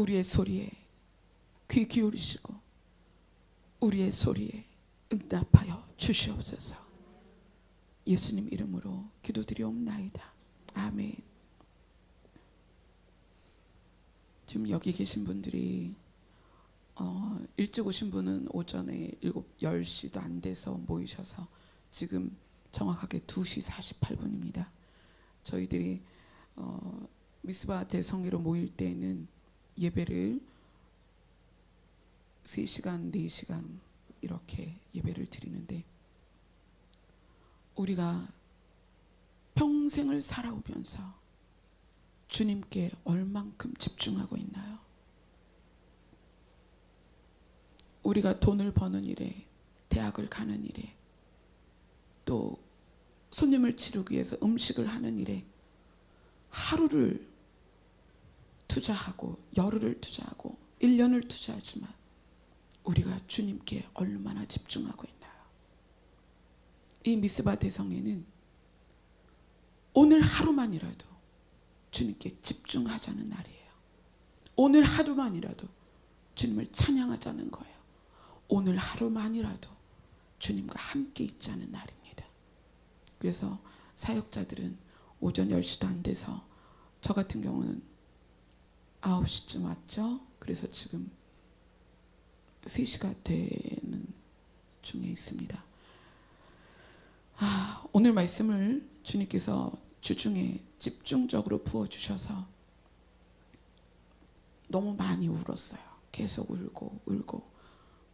우리의 소리에 귀 기울이시고 우리의 소리에 응답하여 주시옵소서. 예수님 이름으로 기도드리옵나이다. 아멘. 지금 여기 계신 분들이 일찍 오신 분은 오전에 10시도 안 돼서 모이셔서 지금 정확하게 2시 48분입니다. 저희들이 미스바 대성회로 모일 때는 예배를 3시간, 4시간 이렇게 예배를 드리는데 우리가 평생을 살아오면서 주님께 얼만큼 집중하고 있나요? 우리가 돈을 버는 일에, 대학을 가는 일에, 또 손님을 치르기 위해서 음식을 하는 일에 하루를 투자하고 열흘을 투자하고 1년을 투자하지만 우리가 주님께 얼마나 집중하고 있나요? 이 미스바 대성회는 오늘 하루만이라도 주님께 집중하자는 날이에요. 오늘 하루만이라도 주님을 찬양하자는 거예요. 오늘 하루만이라도 주님과 함께 있자는 날입니다. 그래서 사역자들은 오전 10시도 안 돼서 저 같은 경우는 9시쯤 왔죠. 그래서 지금 3시가 되는 중에 있습니다. 오늘 말씀을 주님께서 주중에 집중적으로 부어주셔서 너무 많이 울었어요. 계속 울고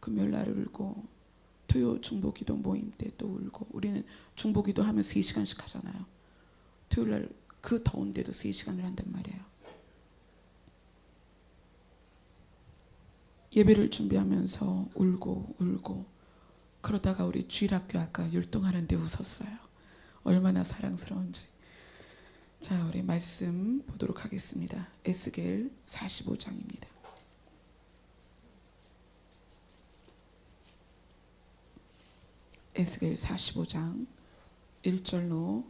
금요일날 울고 토요 중보기도 모임 때 또 울고. 우리는 중보기도 하면 3시간씩 하잖아요. 토요일날 그 더운데도 3시간을 한단 말이에요. 예배를 준비하면서 울고 그러다가 우리 주일학교 아까 율동하는데 웃었어요. 얼마나 사랑스러운지. 자, 우리 말씀 보도록 하겠습니다. 에스겔 45장입니다. 에스겔 45장 1절로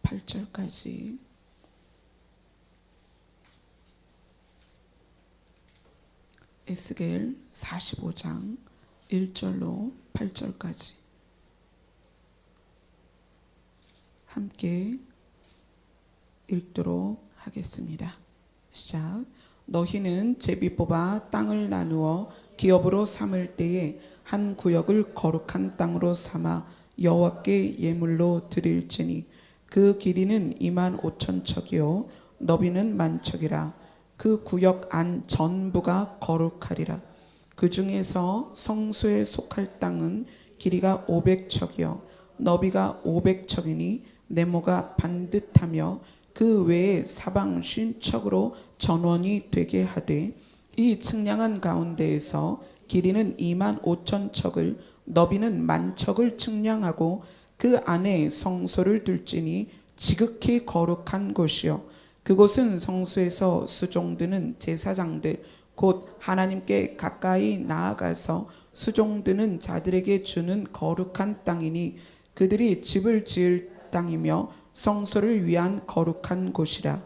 8절까지. 에스겔 45장 1절로 8절까지 함께 읽도록 하겠습니다. 시작. 너희는 제비 뽑아 땅을 나누어 기업으로 삼을 때에 한 구역을 거룩한 땅으로 삼아 여호와께 예물로 드릴지니 그 길이는 25,000척이요 너비는 10,000척이라. 그 구역 안 전부가 거룩하리라. 그 중에서 성소에 속할 땅은 길이가 500척이요 너비가 500척이니 네모가 반듯하며 그 외에 사방 50척으로 전원이 되게 하되 이 측량한 가운데에서 길이는 25,000척을 너비는 10,000척을 측량하고 그 안에 성소를 둘지니 지극히 거룩한 곳이요 그곳은 성소에서 수종드는 제사장들 곧 하나님께 가까이 나아가서 수종드는 자들에게 주는 거룩한 땅이니 그들이 집을 지을 땅이며 성소를 위한 거룩한 곳이라.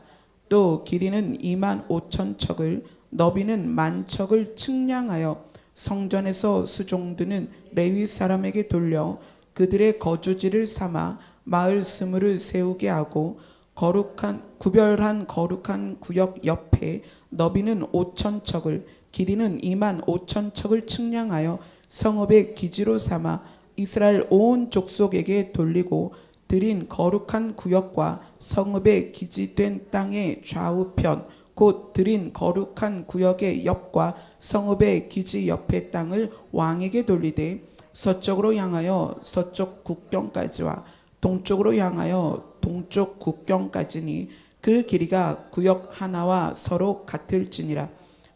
또 길이는 25,000척을 너비는 10,000척을 측량하여 성전에서 수종드는 레위 사람에게 돌려 그들의 거주지를 삼아 마을 스물을 세우게 하고 구별한 거룩한 구역 옆에 너비는 5,000척을 길이는 25,000척을 측량하여 성읍의 기지로 삼아 이스라엘 온 족속에게 돌리고 드린 거룩한 구역과 성읍의 기지된 땅의 좌우편 곧 드린 거룩한 구역의 옆과 성읍의 기지 옆의 땅을 왕에게 돌리되 서쪽으로 향하여 서쪽 국경까지와 동쪽으로 향하여 동쪽 국경까지니 그 길이가 구역 하나와 서로 같을지니라.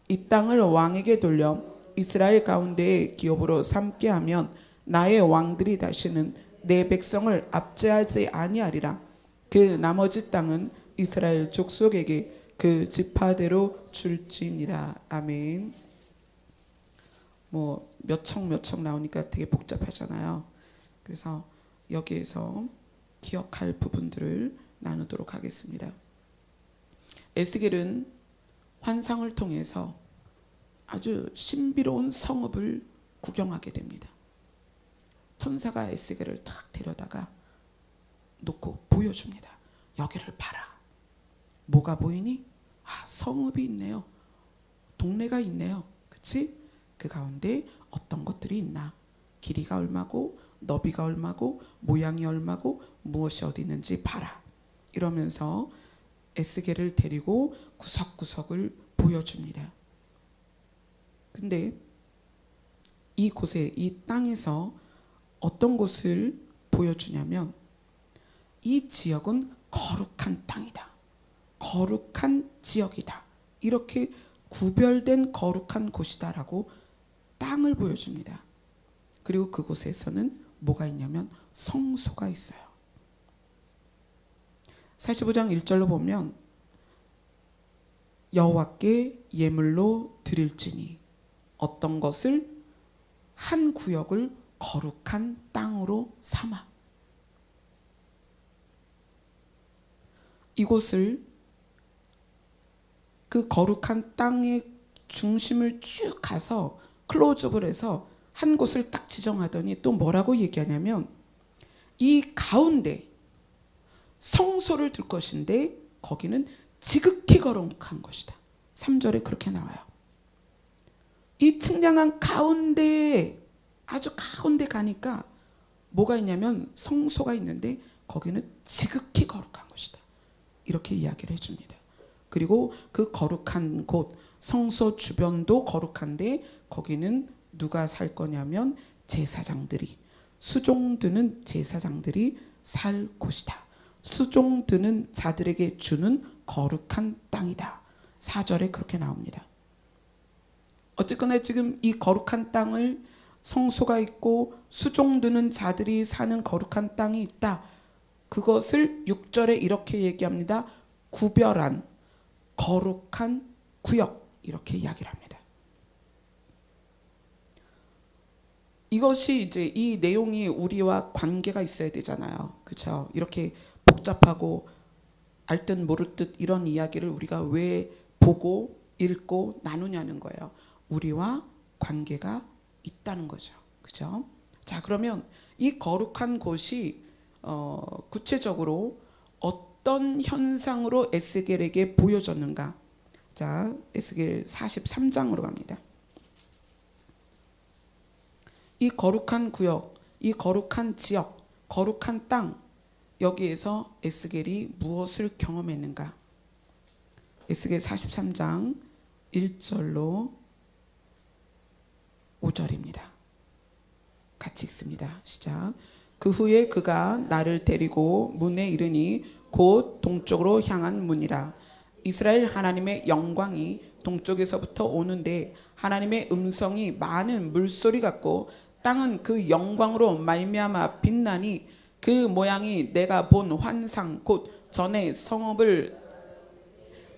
이 땅을 왕에게 돌려 이스라엘 가운데에 기업으로 삼게 하면 나의 왕들이 다시는 내 백성을 압제하지 아니하리라. 그 나머지 땅은 이스라엘 족속에게 그 지파대로 줄지니라. 아멘. 몇 척 나오니까 되게 복잡하잖아요. 그래서 여기에서 기억할 부분들을 나누도록 하겠습니다. 에스겔은 환상을 통해서 아주 신비로운 성읍을 구경하게 됩니다. 천사가 에스겔을 탁 데려다가 놓고 보여줍니다. 여기를 봐라. 뭐가 보이니? 성읍이 있네요. 동네가 있네요. 그치? 그 가운데 어떤 것들이 있나? 길이가 얼마고 너비가 얼마고 모양이 얼마고 무엇이 어디 있는지 봐라. 이러면서 에스겔을 데리고 구석구석을 보여줍니다. 근데 이곳에, 이 땅에서 어떤 곳을 보여주냐면 이 지역은 거룩한 땅이다. 거룩한 지역이다. 이렇게 구별된 거룩한 곳이다라고 땅을 보여줍니다. 그리고 그곳에서는 뭐가 있냐면 성소가 있어요. 45장 1절로 보면 여호와께 예물로 드릴지니 어떤 것을 한 구역을 거룩한 땅으로 삼아. 이곳을 그 거룩한 땅의 중심을 쭉 가서 클로즈업을 해서 한 곳을 딱 지정하더니 또 뭐라고 얘기하냐면 이 가운데 성소를 둘 것인데 거기는 지극히 거룩한 것이다. 3절에 그렇게 나와요. 이 측량한 가운데, 아주 가운데 가니까 뭐가 있냐면 성소가 있는데 거기는 지극히 거룩한 것이다. 이렇게 이야기를 해줍니다. 그리고 그 거룩한 곳, 성소 주변도 거룩한데 거기는 누가 살 거냐면 제사장들이, 수종드는 제사장들이 살 곳이다. 수종드는 자들에게 주는 거룩한 땅이다. 4절에 그렇게 나옵니다. 어쨌거나 지금 이 거룩한 땅을, 성소가 있고 수종드는 자들이 사는 거룩한 땅이 있다. 그것을 6절에 이렇게 얘기합니다. 구별한 거룩한 구역, 이렇게 이야기를 합니다. 이것이 이제 이 내용이 우리와 관계가 있어야 되잖아요. 그렇죠? 이렇게 복잡하고 알듯 모르듯 이런 이야기를 우리가 왜 보고 읽고 나누냐는 거예요. 우리와 관계가 있다는 거죠. 그죠? 자, 그러면 이 거룩한 곳이 구체적으로 어떤 현상으로 에스겔에게 보여졌는가? 자, 에스겔 43장으로 갑니다. 이 거룩한 구역, 이 거룩한 지역, 거룩한 땅, 여기에서 에스겔이 무엇을 경험했는가? 에스겔 43장 1절로 5절입니다. 같이 읽습니다. 시작. 그 후에 그가 나를 데리고 문에 이르니 곧 동쪽으로 향한 문이라. 이스라엘 하나님의 영광이 동쪽에서부터 오는데 하나님의 음성이 많은 물소리 같고 땅은 그 영광으로 말미암아 빛나니 그 모양이 내가 본 환상 곧 전에 성읍을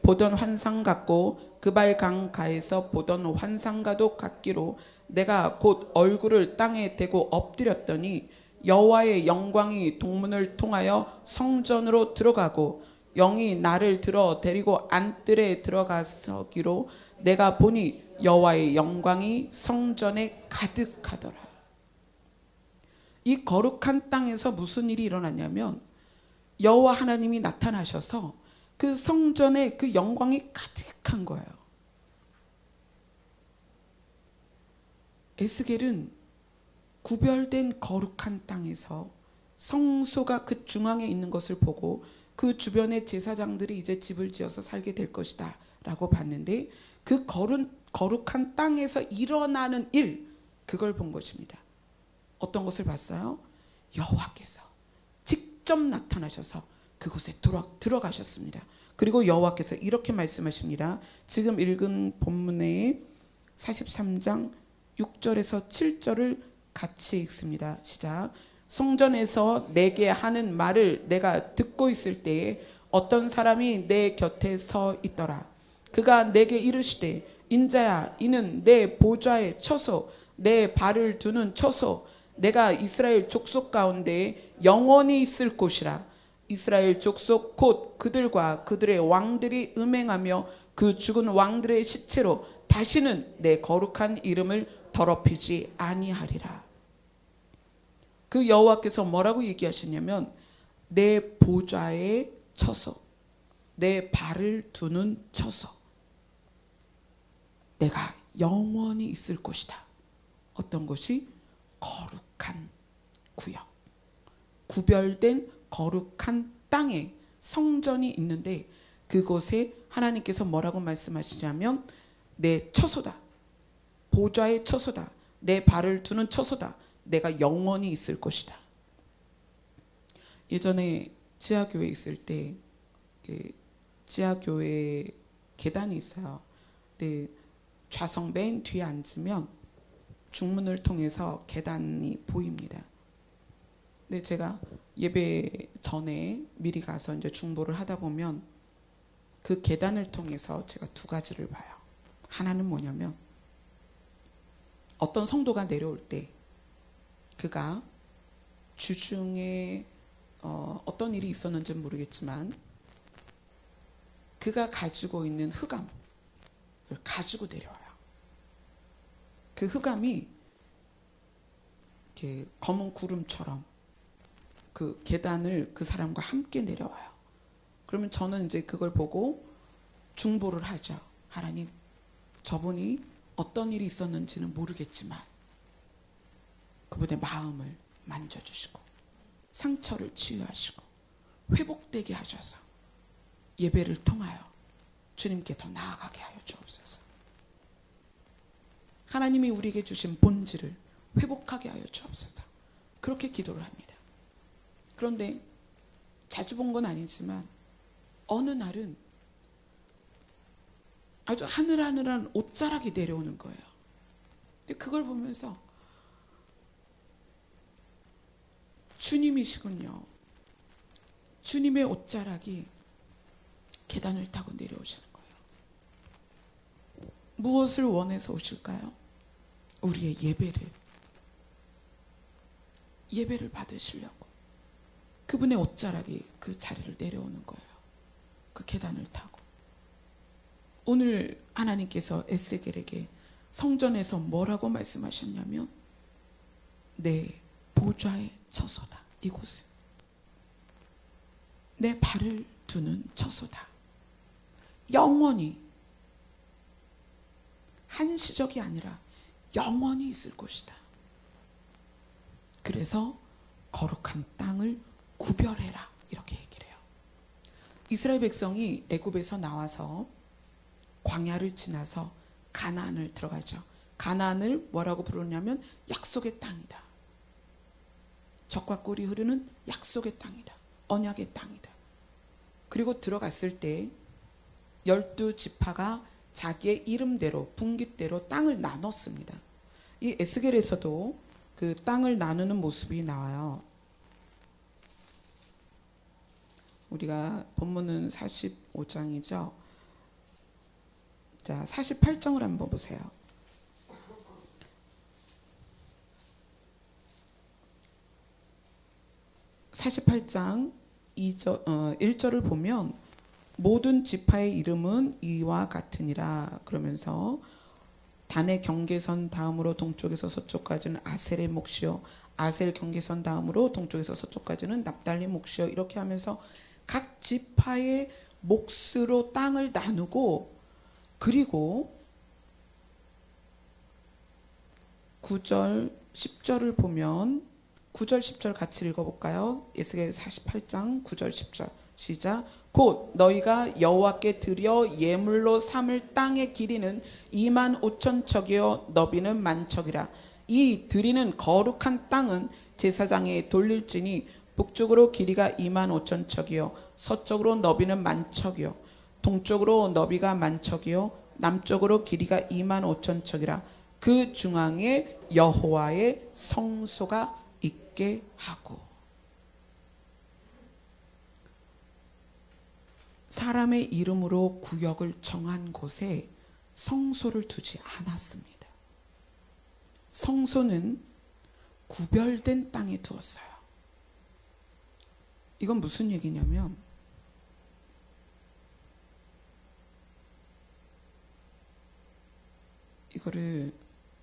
보던 환상 같고 그발강 가에서 보던 환상과도 같기로 내가 곧 얼굴을 땅에 대고 엎드렸더니 여호와의 영광이 동문을 통하여 성전으로 들어가고 영이 나를 들어 데리고 안뜰에 들어가서기로 내가 보니 여호와의 영광이 성전에 가득하더라. 이 거룩한 땅에서 무슨 일이 일어났냐면 여호와 하나님이 나타나셔서 그 성전에 그 영광이 가득한 거예요. 에스겔은 구별된 거룩한 땅에서 성소가 그 중앙에 있는 것을 보고 그 주변의 제사장들이 이제 집을 지어서 살게 될 것이다 라고 봤는데 그 거룩한 땅에서 일어나는 일, 그걸 본 것입니다. 어떤 것을 봤어요? 여호와께서 직접 나타나셔서 그곳에 들어가셨습니다. 그리고 여호와께서 이렇게 말씀하십니다. 지금 읽은 본문의 43장 6절에서 7절을 같이 읽습니다. 시작. 성전에서 내게 하는 말을 내가 듣고 있을 때에 어떤 사람이 내 곁에 서 있더라. 그가 내게 이르시되 인자야, 이는 내 보좌의 처소, 내 발을 두는 처소, 내가 이스라엘 족속 가운데 영원히 있을 곳이라. 이스라엘 족속 곧 그들과 그들의 왕들이 음행하며 그 죽은 왕들의 시체로 다시는 내 거룩한 이름을 더럽히지 아니하리라. 그 여호와께서 뭐라고 얘기하셨냐면 내 보좌에 쳐서 내 발을 두는 쳐서 내가 영원히 있을 곳이다. 어떤 곳이? 거룩한 구역, 구별된 거룩한 땅에 성전이 있는데 그곳에 하나님께서 뭐라고 말씀하시냐면 내 처소다. 보좌의 처소다. 내 발을 두는 처소다. 내가 영원히 있을 것이다. 예전에 지하교회 있을 때 지하교회 계단이 있어요. 근데 좌석 맨 뒤에 앉으면 중문을 통해서 계단이 보입니다. 근데 제가 예배 전에 미리 가서 이제 중보를 하다 보면 그 계단을 통해서 제가 두 가지를 봐요. 하나는 뭐냐면 어떤 성도가 내려올 때 그가 주중에 어떤 일이 있었는지는 모르겠지만 그가 가지고 있는 흑암을 가지고 내려와요. 그 흑암이 이렇게 검은 구름처럼 그 계단을 그 사람과 함께 내려와요. 그러면 저는 이제 그걸 보고 중보를 하죠. 하나님, 저분이 어떤 일이 있었는지는 모르겠지만 그분의 마음을 만져주시고 상처를 치유하시고 회복되게 하셔서 예배를 통하여 주님께 더 나아가게 하여 주옵소서. 하나님이 우리에게 주신 본질을 회복하게 하여 주옵소서. 그렇게 기도를 합니다. 그런데 자주 본 건 아니지만 어느 날은 아주 하늘하늘한 옷자락이 내려오는 거예요. 근데 그걸 보면서 주님이시군요. 주님의 옷자락이 계단을 타고 내려오시는 거예요. 무엇을 원해서 오실까요? 우리의 예배를 받으시려고 그분의 옷자락이 그 자리를 내려오는 거예요. 그 계단을 타고. 오늘 하나님께서 에스겔에게 성전에서 뭐라고 말씀하셨냐면 내 보좌의 처소다. 이곳은 내 발을 두는 처소다. 영원히, 한시적이 아니라 영원히 있을 곳이다. 그래서 거룩한 땅을 구별해라. 이렇게 얘기를 해요. 이스라엘 백성이 애굽에서 나와서 광야를 지나서 가나안을 들어가죠. 가나안을 뭐라고 부르냐면 약속의 땅이다. 젖과 꿀이 흐르는 약속의 땅이다. 언약의 땅이다. 그리고 들어갔을 때 12지파가 자기의 이름대로 분깃대로 땅을 나눴습니다. 이 에스겔에서도 그 땅을 나누는 모습이 나와요. 우리가 본문은 45장이죠. 자, 48장을 한번 보세요. 48장 1절을 보면 모든 지파의 이름은 이와 같으니라 그러면서 단의 경계선 다음으로 동쪽에서 서쪽까지는 아셀의 몫이요 아셀 경계선 다음으로 동쪽에서 서쪽까지는 납달리 몫이요 이렇게 하면서 각 지파의 몫으로 땅을 나누고 그리고 9절 10절을 보면 9절 10절 같이 읽어볼까요? 에스겔 48장 9절 10절 시작. 곧 너희가 여호와께 드려 예물로 삼을 땅의 길이는 25,000척이요 너비는 10,000척이라. 이 드리는 거룩한 땅은 제사장에 돌릴지니 북쪽으로 길이가 25,000척이요 서쪽으로 너비는 10,000척이요 동쪽으로 너비가 10,000척이요 남쪽으로 길이가 25,000척이라. 그 중앙에 여호와의 성소가 있게 하고. 사람의 이름으로 구역을 정한 곳에 성소를 두지 않았습니다. 성소는 구별된 땅에 두었어요. 이건 무슨 얘기냐면 이거를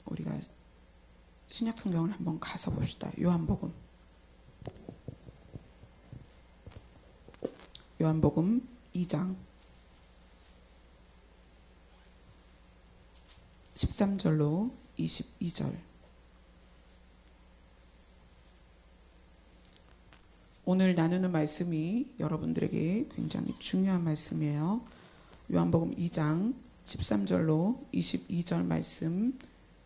우리가 신약 성경을 한번 가서 봅시다. 요한복음 2장 13절로 22절. 오늘 나누는 말씀이 여러분들에게 굉장히 중요한 말씀이에요. 요한복음 2장 13절로 22절 말씀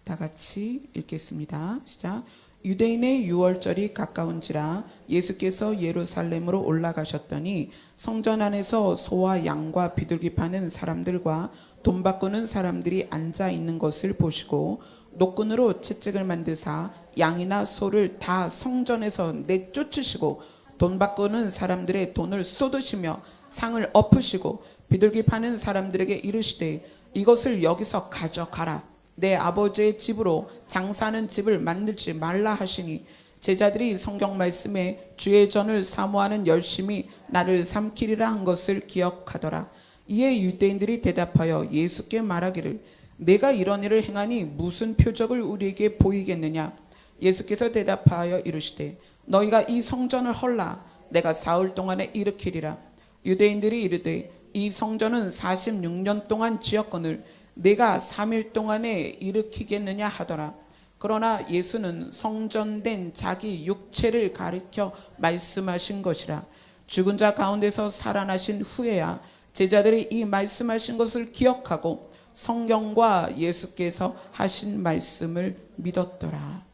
다 같이 읽겠습니다. 시작. 유대인의 유월절이 가까운지라 예수께서 예루살렘으로 올라가셨더니 성전 안에서 소와 양과 비둘기 파는 사람들과 돈 바꾸는 사람들이 앉아 있는 것을 보시고 노끈으로 채찍을 만드사 양이나 소를 다 성전에서 내쫓으시고 돈 바꾸는 사람들의 돈을 쏟으시며 상을 엎으시고 비둘기 파는 사람들에게 이르시되 이것을 여기서 가져가라. 내 아버지의 집으로 장사하는 집을 만들지 말라 하시니 제자들이 성경 말씀에 주의 전을 사모하는 열심히 나를 삼키리라 한 것을 기억하더라. 이에 유대인들이 대답하여 예수께 말하기를 내가 이런 일을 행하니 무슨 표적을 우리에게 보이겠느냐. 예수께서 대답하여 이르시되 너희가 이 성전을 헐라 내가 사흘 동안에 일으키리라. 유대인들이 이르되 이 성전은 46년 동안 지었거늘 내가 3일 동안에 일으키겠느냐 하더라. 그러나 예수는 성전된 자기 육체를 가리켜 말씀하신 것이라. 죽은 자 가운데서 살아나신 후에야 제자들이 이 말씀하신 것을 기억하고 성경과 예수께서 하신 말씀을 믿었더라.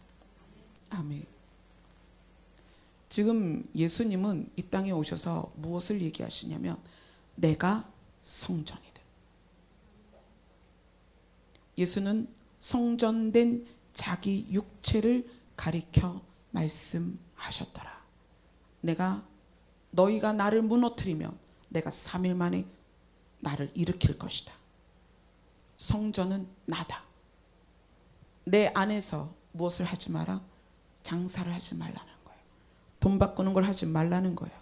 아멘. 지금 예수님은 이 땅에 오셔서 무엇을 얘기하시냐면 내가 성전이다. 예수는 성전된 자기 육체를 가리켜 말씀하셨더라. 너희가 나를 무너뜨리면 내가 3일 만에 나를 일으킬 것이다. 성전은 나다. 내 안에서 무엇을 하지 마라? 장사를 하지 말라는 거예요. 돈 바꾸는 걸 하지 말라는 거예요.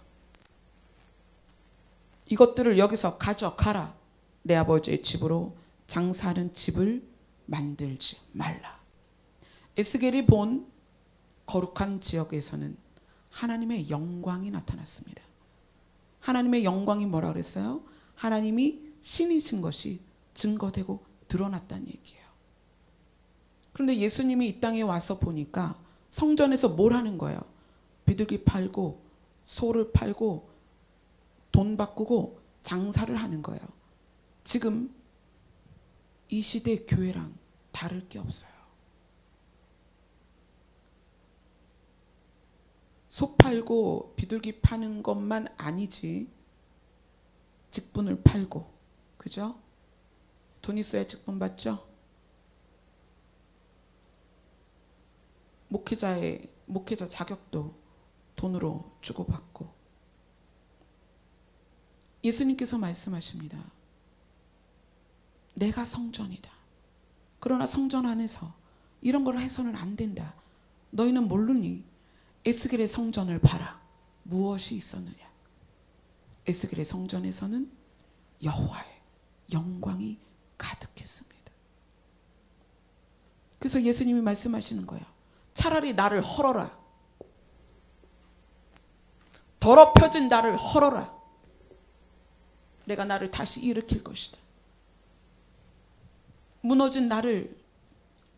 이것들을 여기서 가져가라. 내 아버지의 집으로 장사하는 집을 만들지 말라. 에스겔이 본 거룩한 지역에서는 하나님의 영광이 나타났습니다. 하나님의 영광이 뭐라 그랬어요? 하나님이 신이신 것이 증거되고 드러났다는 얘기예요. 그런데 예수님이 이 땅에 와서 보니까 성전에서 뭘 하는 거예요? 비둘기 팔고 소를 팔고 돈 바꾸고 장사를 하는 거예요. 지금 이 시대 교회랑 다를 게 없어요. 소 팔고 비둘기 파는 것만 아니지 직분을 팔고, 그죠? 돈 있어야 직분 받죠? 목회자 자격도 돈으로 주고받고. 예수님께서 말씀하십니다. 내가 성전이다. 그러나 성전 안에서 이런 걸 해서는 안 된다. 너희는 모르니 에스겔의 성전을 봐라. 무엇이 있었느냐. 에스겔의 성전에서는 여호와의 영광이 가득했습니다. 그래서 예수님이 말씀하시는 거예요. 차라리 나를 헐어라. 더럽혀진 나를 헐어라. 내가 나를 다시 일으킬 것이다. 무너진 나를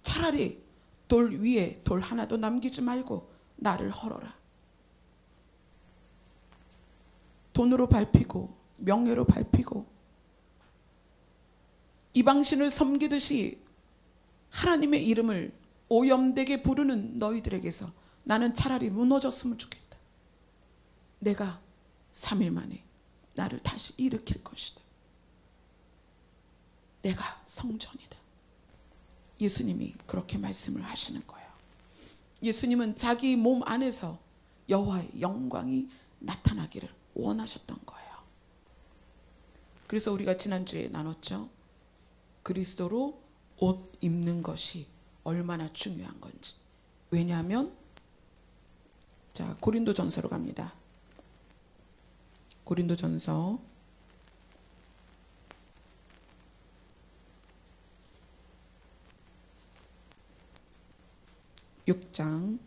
차라리 돌 위에 돌 하나도 남기지 말고 나를 헐어라. 돈으로 밟히고 명예로 밟히고 이방신을 섬기듯이 하나님의 이름을 오염되게 부르는 너희들에게서 나는 차라리 무너졌으면 좋겠다. 내가 3일 만에 나를 다시 일으킬 것이다. 내가 성전이다. 예수님이 그렇게 말씀을 하시는 거예요. 예수님은 자기 몸 안에서 여호와의 영광이 나타나기를 원하셨던 거예요. 그래서 우리가 지난주에 나눴죠. 그리스도로 옷 입는 것이 얼마나 중요한 건지. 왜냐하면 자, 고린도전서로 갑니다. 고린도전서 6장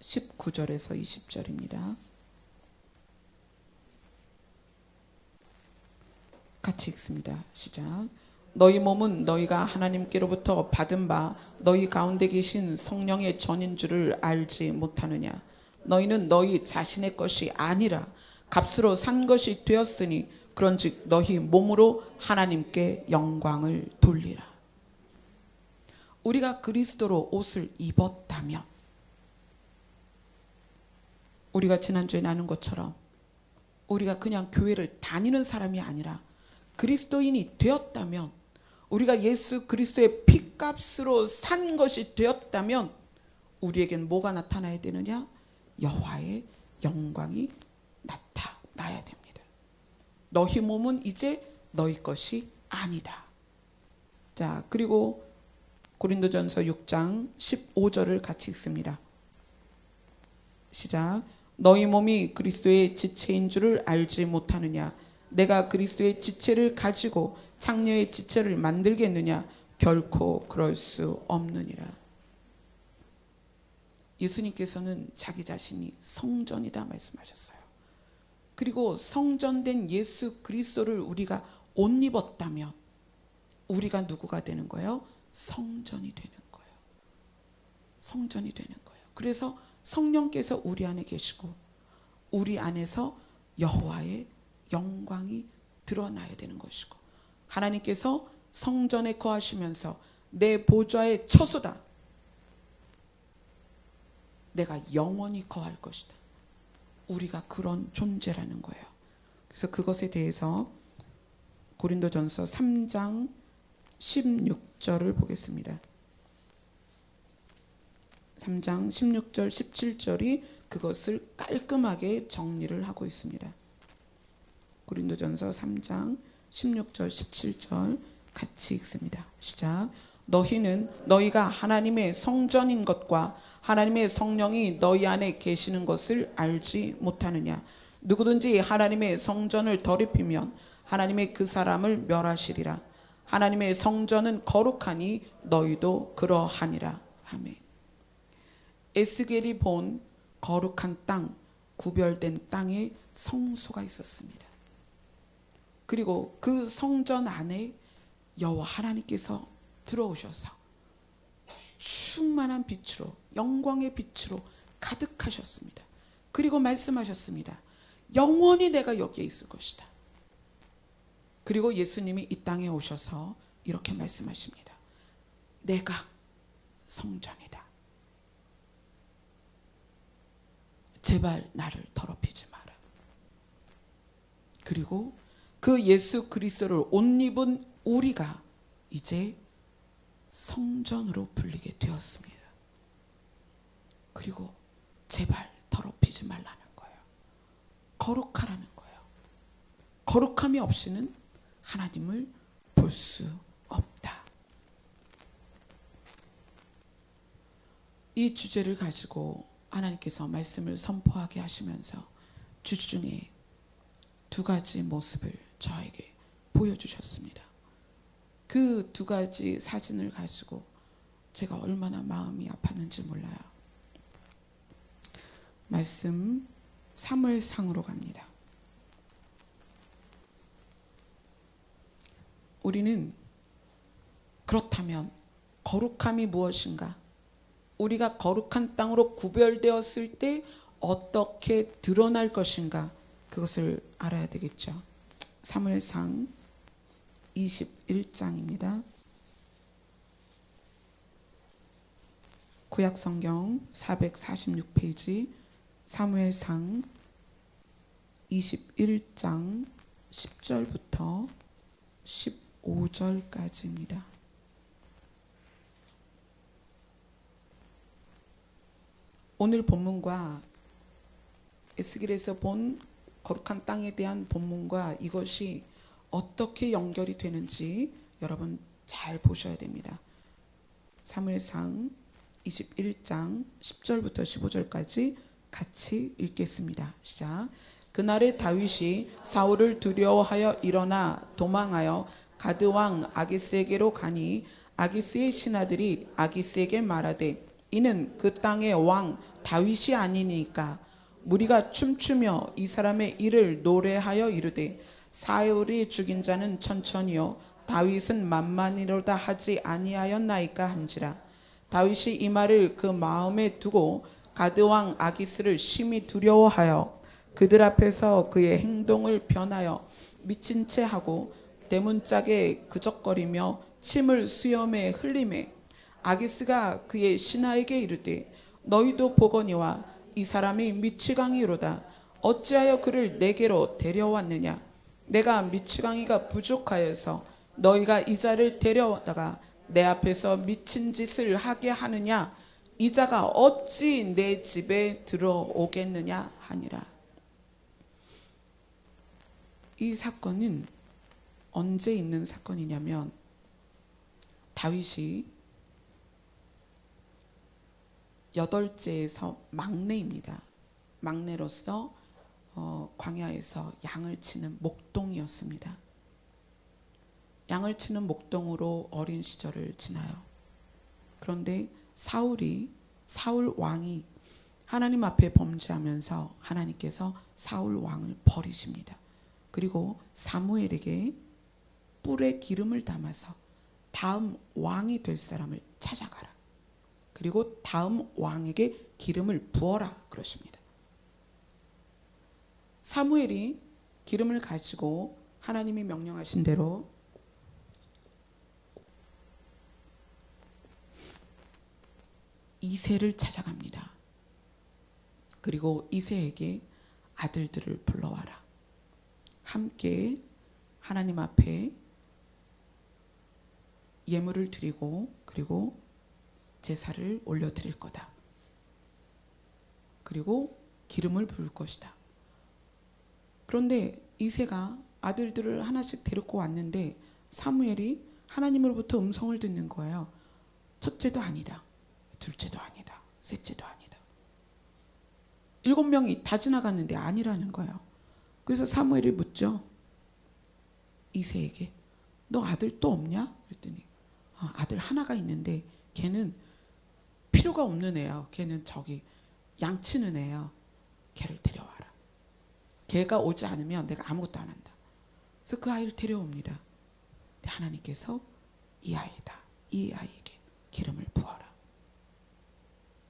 19절에서 20절입니다. 같이 읽습니다. 시작. 너희 몸은 너희가 하나님께로부터 받은 바 너희 가운데 계신 성령의 전인 줄을 알지 못하느냐. 너희는 너희 자신의 것이 아니라 값으로 산 것이 되었으니 그런즉 너희 몸으로 하나님께 영광을 돌리라. 우리가 그리스도로 옷을 입었다면, 우리가 지난주에 나눈 것처럼 우리가 그냥 교회를 다니는 사람이 아니라 그리스도인이 되었다면, 우리가 예수 그리스도의 피값으로 산 것이 되었다면 우리에겐 뭐가 나타나야 되느냐? 여호와의 영광이 나타나야 됩니다. 너희 몸은 이제 너희 것이 아니다. 자, 그리고 고린도전서 6장 15절을 같이 읽습니다. 시작. 너희 몸이 그리스도의 지체인 줄을 알지 못하느냐. 내가 그리스도의 지체를 가지고 창녀의 지체를 만들겠느냐. 결코 그럴 수 없느니라. 예수님께서는 자기 자신이 성전이다 말씀하셨어요. 그리고 성전된 예수 그리스도를 우리가 옷 입었다면 우리가 누구가 되는 거예요? 성전이 되는 거예요. 성전이 되는 거예요. 그래서 성령께서 우리 안에 계시고 우리 안에서 여호와의 영광이 드러나야 되는 것이고, 하나님께서 성전에 거하시면서 내 보좌의 처소다, 내가 영원히 거할 것이다, 우리가 그런 존재라는 거예요. 그래서 그것에 대해서 고린도전서 3장 16절을 보겠습니다. 3장 16절 17절이 그것을 깔끔하게 정리를 하고 있습니다. 고린도전서 3장 16절 17절 같이 읽습니다. 시작. 너희는 너희가 하나님의 성전인 것과 하나님의 성령이 너희 안에 계시는 것을 알지 못하느냐. 누구든지 하나님의 성전을 더럽히면 하나님의 그 사람을 멸하시리라. 하나님의 성전은 거룩하니 너희도 그러하니라. 아멘. 에스겔이 본 거룩한 땅, 구별된 땅에 성소가 있었습니다. 그리고 그 성전 안에 여호와 하나님께서 들어오셔서 충만한 빛으로, 영광의 빛으로 가득하셨습니다. 그리고 말씀하셨습니다. 영원히 내가 여기에 있을 것이다. 그리고 예수님이 이 땅에 오셔서 이렇게 말씀하십니다. 내가 성전이다. 제발 나를 더럽히지 마라. 그리고 그 예수 그리스도를 옷 입은 우리가 이제 성전으로 불리게 되었습니다. 그리고 제발 더럽히지 말라는 거예요. 거룩하라는 거예요. 거룩함이 없이는 하나님을 볼 수 없다. 이 주제를 가지고 하나님께서 말씀을 선포하게 하시면서 주중에 두 가지 모습을 저에게 보여주셨습니다. 그 두 가지 사진을 가지고 제가 얼마나 마음이 아팠는지 몰라요. 말씀 사무엘상으로 갑니다. 우리는 그렇다면 거룩함이 무엇인가? 우리가 거룩한 땅으로 구별되었을 때 어떻게 드러날 것인가? 그것을 알아야 되겠죠. 사무엘상 21장입니다. 구약성경 446페이지 사무엘상 21장 10절부터 15절까지입니다. 오늘 본문과 에스겔에서 본 거룩한 땅에 대한 본문과 이것이 어떻게 연결이 되는지 여러분 잘 보셔야 됩니다. 사무엘상 21장 10절부터 15절까지 같이 읽겠습니다. 시작. 그날에 다윗이 사울을 두려워하여 일어나 도망하여 가드 왕 아기스에게로 가니 아기스의 신하들이 아기스에게 말하되 이는 그 땅의 왕 다윗이 아니니까. 무리가 춤추며 이 사람의 일을 노래하여 이르되 사울이 죽인 자는 천천히요 다윗은 만만이로다 하지 아니하였나이까 한지라. 다윗이 이 말을 그 마음에 두고 가드 왕 아기스를 심히 두려워하여 그들 앞에서 그의 행동을 변하여 미친 채 하고 대문짝에 그적거리며 침을 수염에 흘리매 아기스가 그의 신하에게 이르되 너희도 보거니와 이 사람이 미치광이로다. 어찌하여 그를 내게로 데려왔느냐. 내가 미치광이가 부족하여서 너희가 이 자를 데려다가 내 앞에서 미친 짓을 하게 하느냐. 이 자가 어찌 내 집에 들어오겠느냐 하니라. 이 사건은 언제 있는 사건이냐면 다윗이 8째에서 막내입니다. 막내로서 광야에서 양을 치는 목동이었습니다. 양을 치는 목동으로 어린 시절을 지나요. 그런데 사울 왕이 하나님 앞에 범죄하면서 하나님께서 사울 왕을 버리십니다. 그리고 사무엘에게 뿔에 기름을 담아서 다음 왕이 될 사람을 찾아가라. 그리고 다음 왕에게 기름을 부어라 그러십니다. 사무엘이 기름을 가지고 하나님이 명령하신 대로 이새를 찾아갑니다. 그리고 이새에게 아들들을 불러와라. 함께 하나님 앞에 예물을 드리고 그리고 제사를 올려드릴 거다. 그리고 기름을 부을 것이다. 그런데 이새가 아들들을 하나씩 데리고 왔는데 사무엘이 하나님으로부터 음성을 듣는 거예요. 첫째도 아니다. 둘째도 아니다. 셋째도 아니다. 7명이 다 지나갔는데 아니라는 거예요. 그래서 사무엘이 묻죠. 이새에게 너 아들 또 없냐? 그랬더니 아들 하나가 있는데 걔는 필요가 없는 애야. 걔는 저기 양치는 애야. 걔를 데려와라. 걔가 오지 않으면 내가 아무것도 안 한다. 그래서 그 아이를 데려옵니다. 근데 하나님께서 이 아이다. 이 아이에게 기름을 부어라.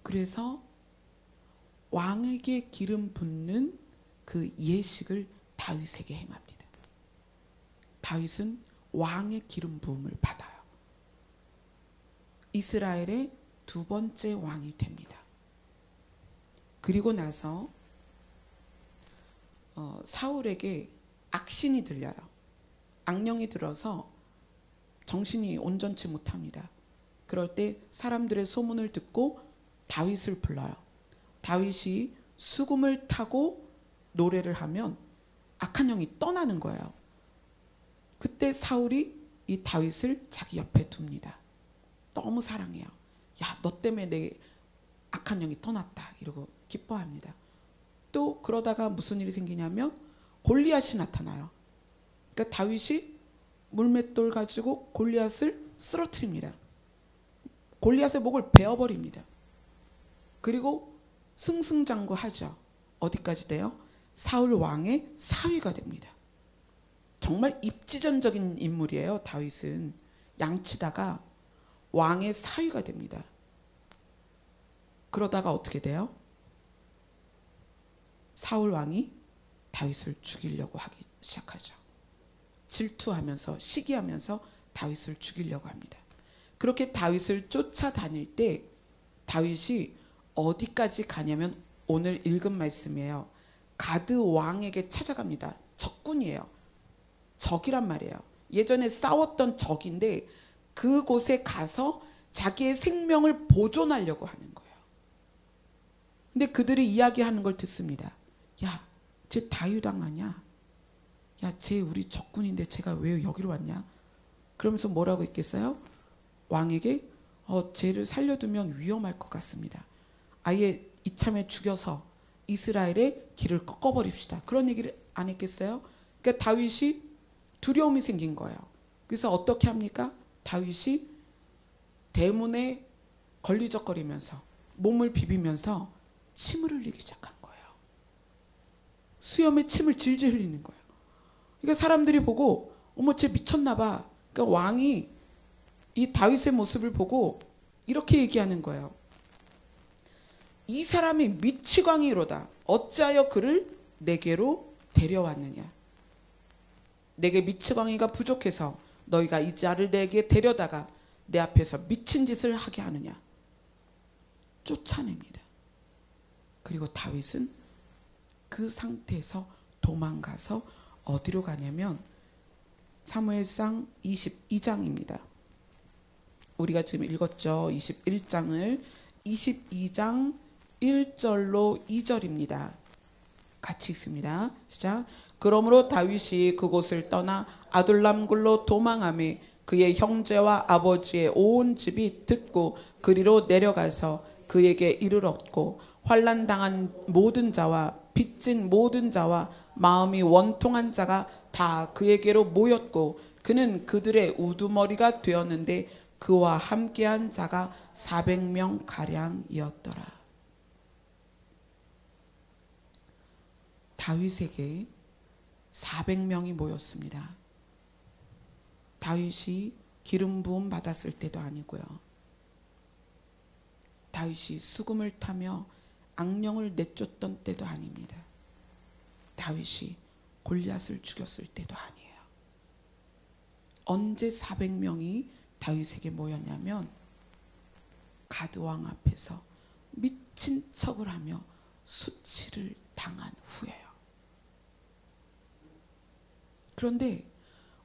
그래서 왕에게 기름 붓는 그 예식을 다윗에게 행합니다. 다윗은 왕의 기름 부음을 받아요. 이스라엘의 2번째 왕이 됩니다. 그리고 나서 사울에게 악신이 들려요. 악령이 들어서 정신이 온전치 못합니다. 그럴 때 사람들의 소문을 듣고 다윗을 불러요. 다윗이 수금을 타고 노래를 하면 악한 영이 떠나는 거예요. 그때 사울이 이 다윗을 자기 옆에 둡니다. 너무 사랑해요. 야, 너 때문에 내 악한 영이 떠났다 이러고 기뻐합니다. 또 그러다가 무슨 일이 생기냐면 골리앗이 나타나요. 그러니까 다윗이 물맷돌 가지고 골리앗을 쓰러뜨립니다. 골리앗의 목을 베어버립니다. 그리고 승승장구하죠. 어디까지 돼요? 사울 왕의 사위가 됩니다. 정말 입지전적인 인물이에요. 다윗은 양치다가 왕의 사위가 됩니다. 그러다가 어떻게 돼요? 사울 왕이 다윗을 죽이려고 하기 시작하죠. 질투하면서 시기하면서 다윗을 죽이려고 합니다. 그렇게 다윗을 쫓아다닐 때 다윗이 어디까지 가냐면 오늘 읽은 말씀이에요. 가드 왕에게 찾아갑니다. 적군이에요. 적이란 말이에요. 예전에 싸웠던 적인데 그곳에 가서 자기의 생명을 보존하려고 하는 거예요. 근데 그들이 이야기하는 걸 듣습니다. 야, 쟤 다윗 왕 아니야? 야, 쟤 우리 적군인데 쟤가 왜 여기로 왔냐? 그러면서 뭐라고 했겠어요? 왕에게 쟤를 살려두면 위험할 것 같습니다. 아예 이참에 죽여서 이스라엘의 길을 꺾어버립시다. 그런 얘기를 안 했겠어요? 그러니까 다윗이 두려움이 생긴 거예요. 그래서 어떻게 합니까? 다윗이 대문에 걸리적거리면서 몸을 비비면서 침을 흘리기 시작한 거예요. 수염에 침을 질질 흘리는 거예요. 그러니까 사람들이 보고 어머 쟤 미쳤나 봐. 그러니까 왕이 이 다윗의 모습을 보고 이렇게 얘기하는 거예요. 이 사람이 미치광이로다. 어찌하여 그를 내게로 데려왔느냐. 내게 미치광이가 부족해서 너희가 이 자를 내게 데려다가 내 앞에서 미친 짓을 하게 하느냐. 쫓아냅니다. 그리고 다윗은 그 상태에서 도망가서 어디로 가냐면 사무엘상 22장입니다. 우리가 지금 읽었죠. 21장을 22장 1절로 2절입니다. 같이 읽습니다. 시작. 그러므로 다윗이 그곳을 떠나 아둘람굴로 도망하매 그의 형제와 아버지의 온 집이 듣고 그리로 내려가서 그에게 이를 얻고 환난당한 모든 자와 빚진 모든 자와 마음이 원통한 자가 다 그에게로 모였고 그는 그들의 우두머리가 되었는데 그와 함께한 자가 400명 가량이었더라. 다윗에게 400명이 모였습니다. 다윗이 기름 부음 받았을 때도 아니고요. 다윗이 수금을 타며 악령을 내쫓던 때도 아닙니다. 다윗이 골리앗을 죽였을 때도 아니에요. 언제 400명이 다윗에게 모였냐면 가드 왕 앞에서 미친 척을 하며 수치를 당한 후에요. 그런데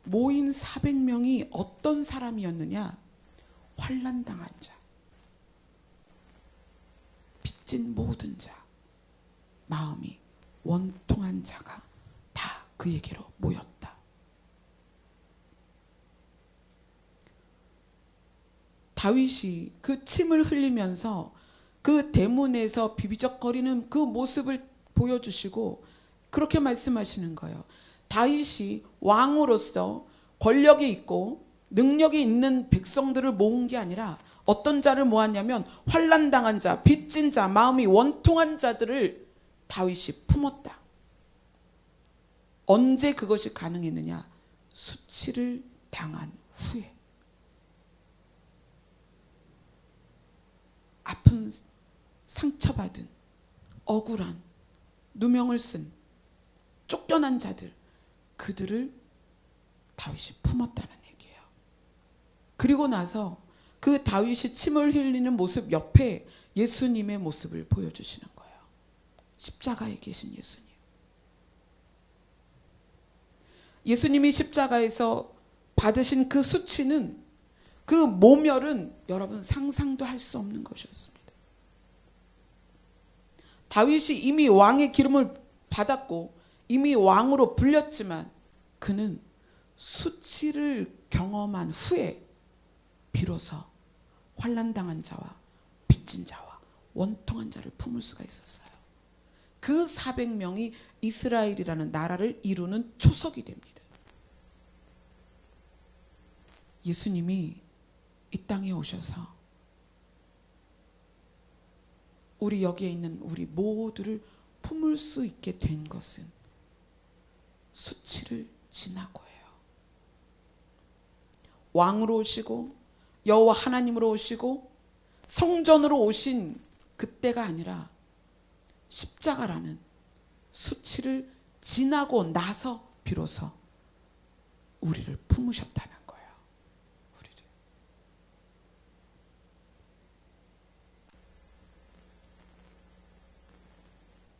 모인 400명이 어떤 사람이었느냐? 환난당한 자, 빚진 모든 자, 마음이 원통한 자가 다 그에게로 모였다. 다윗이 그 침을 흘리면서 그 대문에서 비비적거리는 그 모습을 보여주시고 그렇게 말씀하시는 거예요. 다윗이 왕으로서 권력이 있고 능력이 있는 백성들을 모은 게 아니라 어떤 자를 모았냐면 환난당한 자, 빚진 자, 마음이 원통한 자들을 다윗이 품었다. 언제 그것이 가능했느냐? 수치를 당한 후에. 아픈, 상처받은, 억울한, 누명을 쓴, 쫓겨난 자들, 그들을 다윗이 품었다는 얘기예요. 그리고 나서 그 다윗이 침을 흘리는 모습 옆에 예수님의 모습을 보여주시는 거예요. 십자가에 계신 예수님. 예수님이 십자가에서 받으신 그 수치는, 그 모멸은 여러분 상상도 할 수 없는 것이었습니다. 다윗이 이미 왕의 기름을 받았고 이미 왕으로 불렸지만 그는 수치를 경험한 후에 비로소 환난당한 자와 빚진 자와 원통한 자를 품을 수가 있었어요. 그 400명이 이스라엘이라는 나라를 이루는 초석이 됩니다. 예수님이 이 땅에 오셔서 우리 여기에 있는 우리 모두를 품을 수 있게 된 것은 수치를 지나고예요. 왕으로 오시고 여호와 하나님으로 오시고 성전으로 오신 그때가 아니라 십자가라는 수치를 지나고 나서 비로소 우리를 품으셨다는 거예요. 우리를.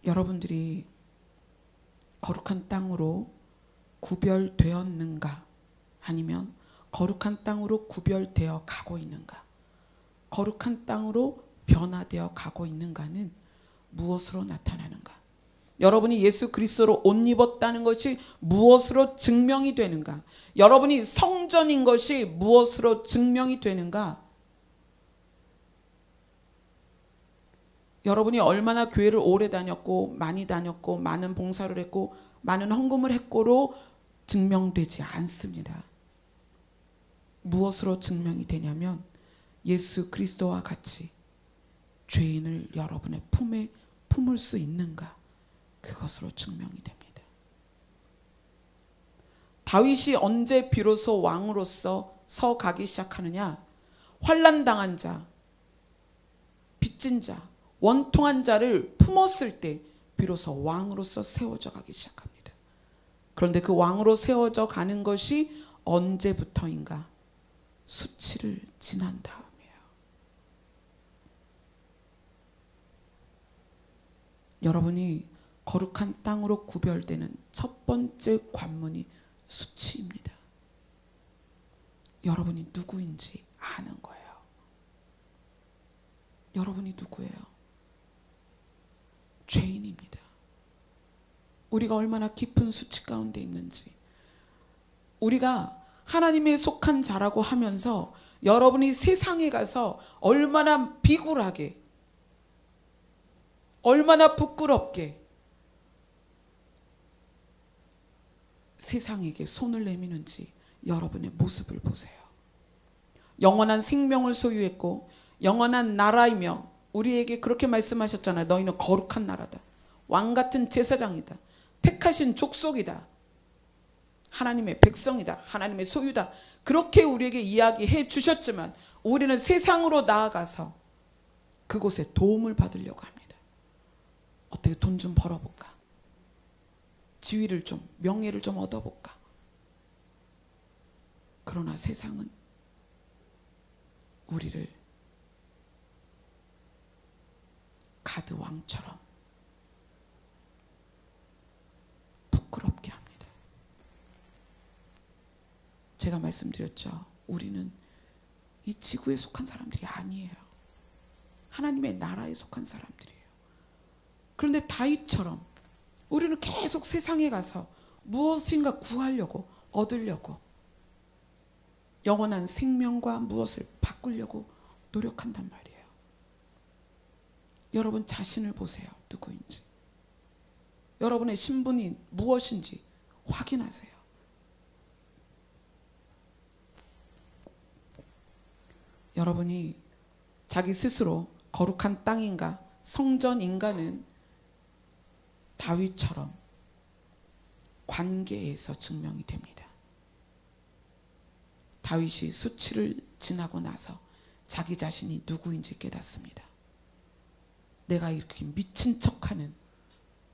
여러분들이 거룩한 땅으로 구별되었는가? 아니면 거룩한 땅으로 구별되어 가고 있는가? 거룩한 땅으로 변화되어 가고 있는가는 무엇으로 나타나는가? 여러분이 예수 그리스도로 옷 입었다는 것이 무엇으로 증명이 되는가? 여러분이 성전인 것이 무엇으로 증명이 되는가? 여러분이 얼마나 교회를 오래 다녔고 많이 다녔고 많은 봉사를 했고 많은 헌금을 했고로 증명되지 않습니다. 무엇으로 증명이 되냐면 예수 그리스도와 같이 죄인을 여러분의 품에 품을 수 있는가, 그것으로 증명이 됩니다. 다윗이 언제 비로소 왕으로서 서가기 시작하느냐? 환난당한 자, 빚진 자, 원통한 자를 품었을 때 비로소 왕으로서 세워져 가기 시작합니다. 그런데 그 왕으로 세워져 가는 것이 언제부터인가? 수치를 지난 다음이에요. 여러분이 거룩한 땅으로 구별되는 첫 번째 관문이 수치입니다. 여러분이 누구인지 아는 거예요. 여러분이 누구예요? 죄인입니다. 우리가 얼마나 깊은 수치 가운데 있는지, 우리가 하나님에 속한 자라고 하면서 여러분이 세상에 가서 얼마나 비굴하게, 얼마나 부끄럽게 세상에게 손을 내미는지 여러분의 모습을 보세요. 영원한 생명을 소유했고 영원한 나라이며 우리에게 그렇게 말씀하셨잖아요. 너희는 거룩한 나라다. 왕같은 제사장이다. 택하신 족속이다. 하나님의 백성이다. 하나님의 소유다. 그렇게 우리에게 이야기해 주셨지만 우리는 세상으로 나아가서 그곳에 도움을 받으려고 합니다. 어떻게 돈 좀 벌어볼까? 지위를 좀, 명예를 좀 얻어볼까? 그러나 세상은 우리를 가드 왕처럼 부끄럽게 합니다. 제가 말씀드렸죠. 우리는 이 지구에 속한 사람들이 아니에요. 하나님의 나라에 속한 사람들이에요. 그런데 다윗처럼 우리는 계속 세상에 가서 무엇인가 구하려고, 얻으려고, 영원한 생명과 무엇을 바꾸려고 노력한단 말이에요. 여러분 자신을 보세요. 누구인지. 여러분의 신분이 무엇인지 확인하세요. 여러분이 자기 스스로 거룩한 땅인가, 성전인가는 다윗처럼 관계에서 증명이 됩니다. 다윗이 수치를 지나고 나서 자기 자신이 누구인지 깨닫습니다. 내가 이렇게 미친 척하는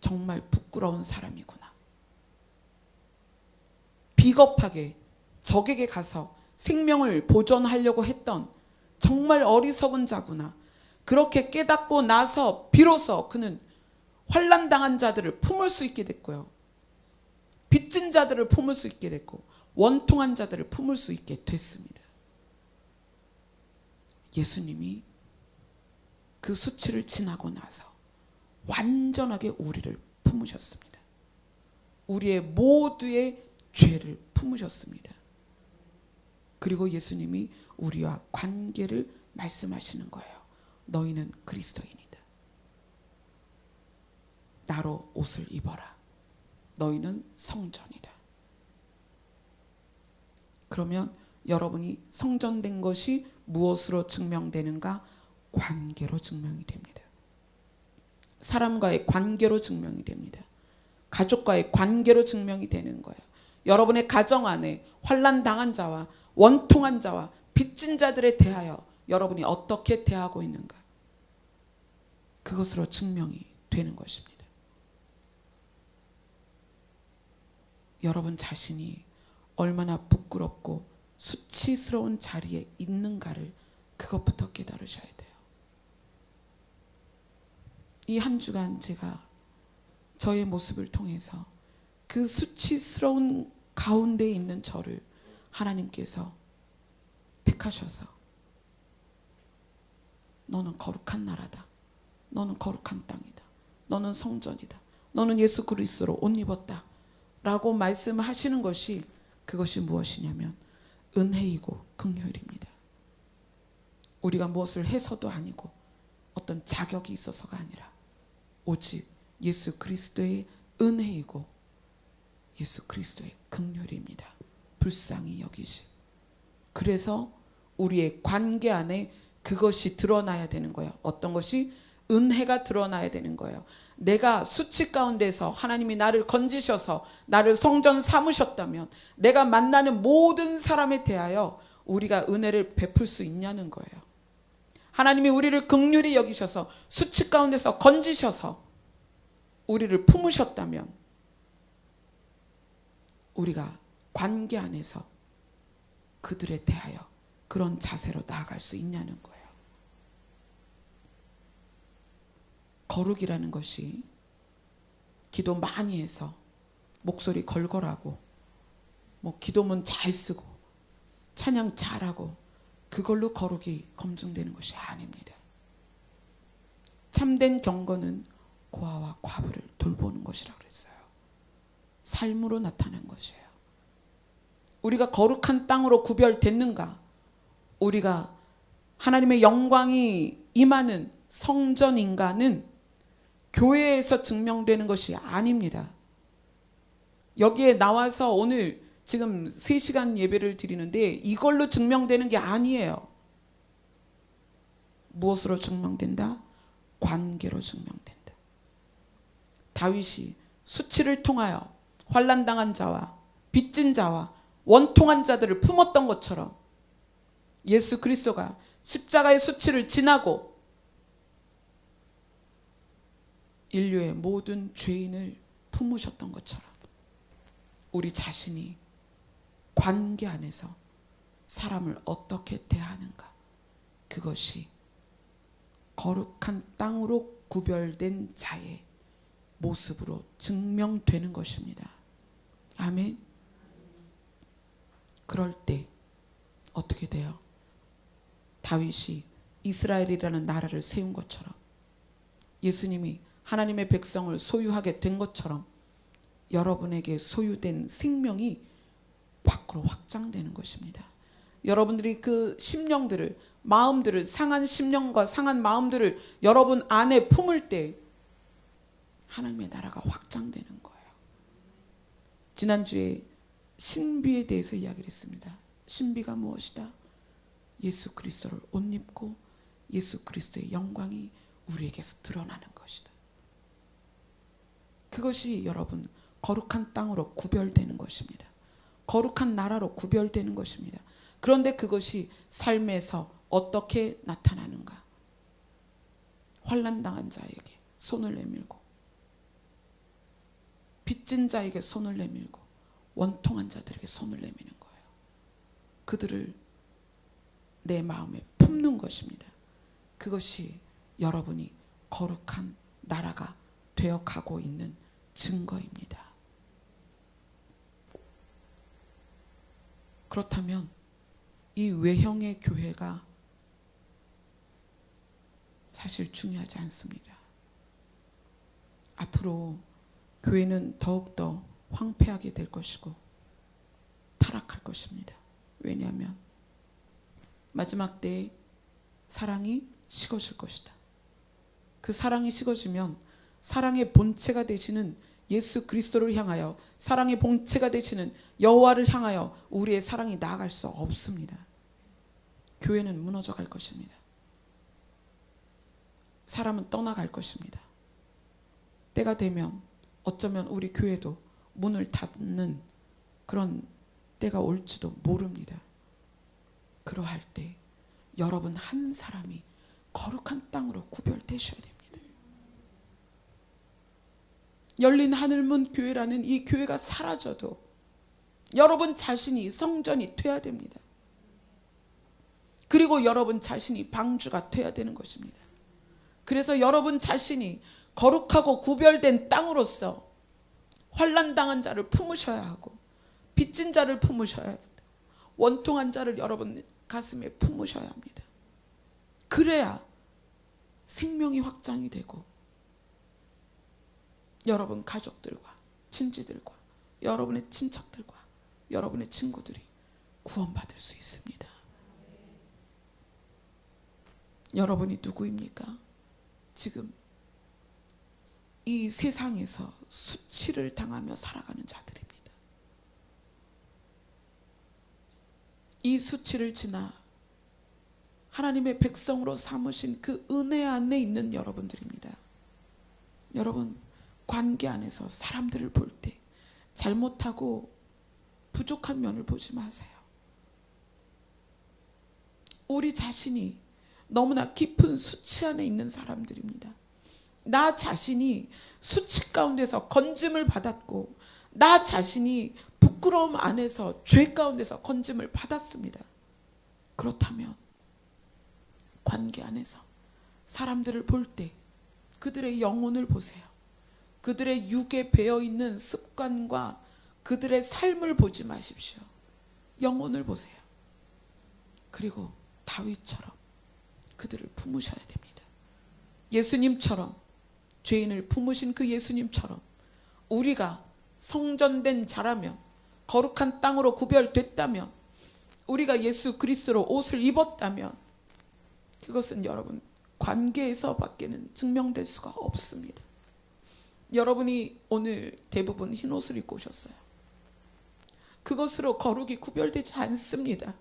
정말 부끄러운 사람이구나. 비겁하게 적에게 가서 생명을 보존하려고 했던 정말 어리석은 자구나. 그렇게 깨닫고 나서 비로소 그는 환난당한 자들을 품을 수 있게 됐고요. 빚진 자들을 품을 수 있게 됐고 원통한 자들을 품을 수 있게 됐습니다. 예수님이 그 수치를 지나고 나서 완전하게 우리를 품으셨습니다. 우리의 모두의 죄를 품으셨습니다. 그리고 예수님이 우리와 관계를 말씀하시는 거예요. 너희는 그리스도인이다. 나로 옷을 입어라. 너희는 성전이다. 그러면 여러분이 성전된 것이 무엇으로 증명되는가? 관계로 증명이 됩니다. 사람과의 관계로 증명이 됩니다. 가족과의 관계로 증명이 되는 거예요. 여러분의 가정 안에 환난당한 자와 원통한 자와 빚진 자들에 대하여 여러분이 어떻게 대하고 있는가? 그것으로 증명이 되는 것입니다. 여러분 자신이 얼마나 부끄럽고 수치스러운 자리에 있는가를 그것부터 깨달으셔야 돼요. 이 한 주간 제가 저의 모습을 통해서 그 수치스러운 가운데 있는 저를 하나님께서 택하셔서 너는 거룩한 나라다. 너는 거룩한 땅이다. 너는 성전이다. 너는 예수 그리스도로 옷 입었다. 라고 말씀하시는 것이 그것이 무엇이냐면 은혜이고 긍휼입니다. 우리가 무엇을 해서도 아니고 어떤 어떤 자격이 있어서가 아니라 오직 예수 그리스도의 은혜이고 예수 그리스도의 긍휼입니다. 불쌍히 여기시. 그래서 우리의 관계 안에 그것이 드러나야 되는 거예요. 어떤 것이? 은혜가 드러나야 되는 거예요. 내가 수치 가운데서 하나님이 나를 건지셔서 나를 성전 삼으셨다면 내가 만나는 모든 사람에 대하여 우리가 은혜를 베풀 수 있냐는 거예요. 하나님이 우리를 긍휼히 여기셔서 수치 가운데서 건지셔서 우리를 품으셨다면 우리가 관계 안에서 그들에 대하여 그런 자세로 나아갈 수 있냐는 거예요. 거룩이라는 것이 기도 많이 해서 목소리 걸걸하고 뭐 기도문 잘 쓰고 찬양 잘하고 그걸로 거룩이 검증되는 것이 아닙니다. 참된 경건은 고아와 과부를 돌보는 것이라고 그랬어요. 삶으로 나타난 것이에요. 우리가 거룩한 땅으로 구별됐는가? 우리가 하나님의 영광이 임하는 성전인가는 교회에서 증명되는 것이 아닙니다. 여기에 나와서 오늘 지금 3시간 예배를 드리는데 이걸로 증명되는 게 아니에요. 무엇으로 증명된다? 관계로 증명된다. 다윗이 수치를 통하여 환난당한 자와 빚진 자와 원통한 자들을 품었던 것처럼 예수 그리스도가 십자가의 수치를 지나고 인류의 모든 죄인을 품으셨던 것처럼 우리 자신이 관계 안에서 사람을 어떻게 대하는가, 그것이 거룩한 땅으로 구별된 자의 모습으로 증명되는 것입니다. 아멘. 그럴 때 어떻게 돼요? 다윗이 이스라엘이라는 나라를 세운 것처럼 예수님이 하나님의 백성을 소유하게 된 것처럼 여러분에게 소유된 생명이 밖으로 확장되는 것입니다. 여러분들이 그 심령들을, 마음들을, 상한 심령과 상한 마음들을 여러분 안에 품을 때 하나님의 나라가 확장되는 거예요. 지난주에 신비에 대해서 이야기를 했습니다. 신비가 무엇이다? 예수 그리스도를 옷 입고 예수 그리스도의 영광이 우리에게서 드러나는 것이다. 그것이 여러분 거룩한 땅으로 구별되는 것입니다. 거룩한 나라로 구별되는 것입니다. 그런데 그것이 삶에서 어떻게 나타나는가? 환난당한 자에게 손을 내밀고 빚진 자에게 손을 내밀고 원통한 자들에게 손을 내미는 거예요. 그들을 내 마음에 품는 것입니다. 그것이 여러분이 거룩한 나라가 되어가고 있는 증거입니다. 그렇다면 이 외형의 교회가 사실 중요하지 않습니다. 앞으로 교회는 더욱더 황폐하게 될 것이고 타락할 것입니다. 왜냐하면 마지막 때에 사랑이 식어질 것이다. 그 사랑이 식어지면 사랑의 본체가 되시는 예수 그리스도를 향하여, 사랑의 본체가 되시는 여호와를 향하여 우리의 사랑이 나아갈 수 없습니다. 교회는 무너져 갈 것입니다. 사람은 떠나갈 것입니다. 때가 되면 어쩌면 우리 교회도 문을 닫는 그런 때가 올지도 모릅니다. 그러할 때 여러분 한 사람이 거룩한 땅으로 구별되셔야 됩니다. 열린 하늘문 교회라는 이 교회가 사라져도 여러분 자신이 성전이 돼야 됩니다. 그리고 여러분 자신이 방주가 돼야 되는 것입니다. 그래서 여러분 자신이 거룩하고 구별된 땅으로서 환난당한 자를 품으셔야 하고 빚진 자를 품으셔야 합니다. 원통한 자를 여러분 가슴에 품으셔야 합니다. 그래야 생명이 확장이 되고 여러분 가족들과 친지들과 여러분의 친척들과 여러분의 친구들이 구원받을 수 있습니다. 여러분이 누구입니까? 지금 이 세상에서 수치를 당하며 살아가는 자들입니다. 이 수치를 지나 하나님의 백성으로 삼으신 그 은혜 안에 있는 여러분들입니다. 여러분, 관계 안에서 사람들을 볼 때 잘못하고 부족한 면을 보지 마세요. 우리 자신이 너무나 깊은 수치 안에 있는 사람들입니다. 나 자신이 수치 가운데서 건짐을 받았고, 나 자신이 부끄러움 안에서 죄 가운데서 건짐을 받았습니다. 그렇다면 관계 안에서 사람들을 볼 때 그들의 영혼을 보세요. 그들의 육에 배어있는 습관과 그들의 삶을 보지 마십시오. 영혼을 보세요. 그리고 다윗처럼 그들을 품으셔야 됩니다. 예수님처럼, 죄인을 품으신 그 예수님처럼 우리가 성전된 자라면, 거룩한 땅으로 구별됐다면, 우리가 예수 그리스도로 옷을 입었다면 그것은 여러분 관계에서 밖에는 증명될 수가 없습니다. 여러분이 오늘 대부분 흰 옷을 입고 오셨어요. 그것으로 거룩이 구별되지 않습니다.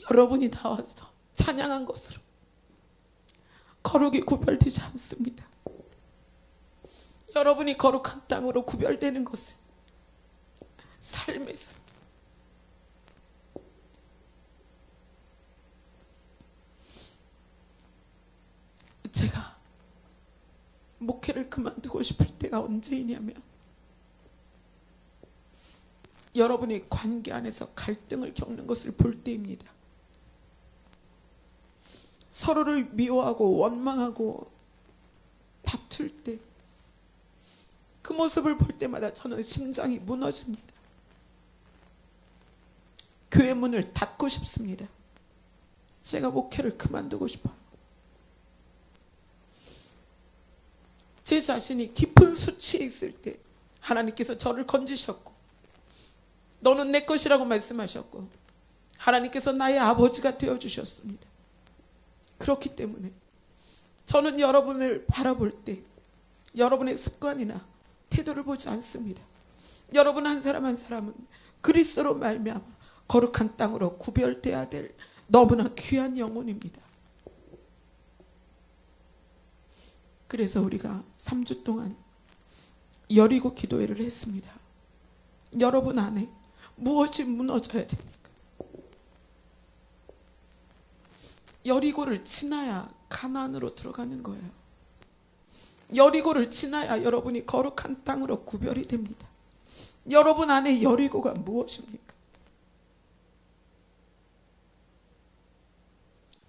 여러분이 나와서 찬양한 것으로 거룩이 구별되지 않습니다. 여러분이 거룩한 땅으로 구별되는 것은 삶에서 제가 목회를 그만두고 싶을 때가 언제이냐면 여러분이 관계 안에서 갈등을 겪는 것을 볼 때입니다. 서로를 미워하고 원망하고 다툴 때 그 모습을 볼 때마다 저는 심장이 무너집니다. 교회 문을 닫고 싶습니다. 제가 목회를 그만두고 싶어요. 제 자신이 깊은 수치에 있을 때 하나님께서 저를 건지셨고, 너는 내 것이라고 말씀하셨고, 하나님께서 나의 아버지가 되어주셨습니다. 그렇기 때문에 저는 여러분을 바라볼 때 여러분의 습관이나 태도를 보지 않습니다. 여러분 한 사람 한 사람은 그리스도로 말미암아 거룩한 땅으로 구별돼야 될 너무나 귀한 영혼입니다. 그래서 우리가 3주 동안 여리고 기도회를 했습니다. 여러분 안에 무엇이 무너져야 됩니까? 여리고를 지나야 가나안으로 들어가는 거예요. 여리고를 지나야 여러분이 거룩한 땅으로 구별이 됩니다. 여러분 안에 여리고가 무엇입니까?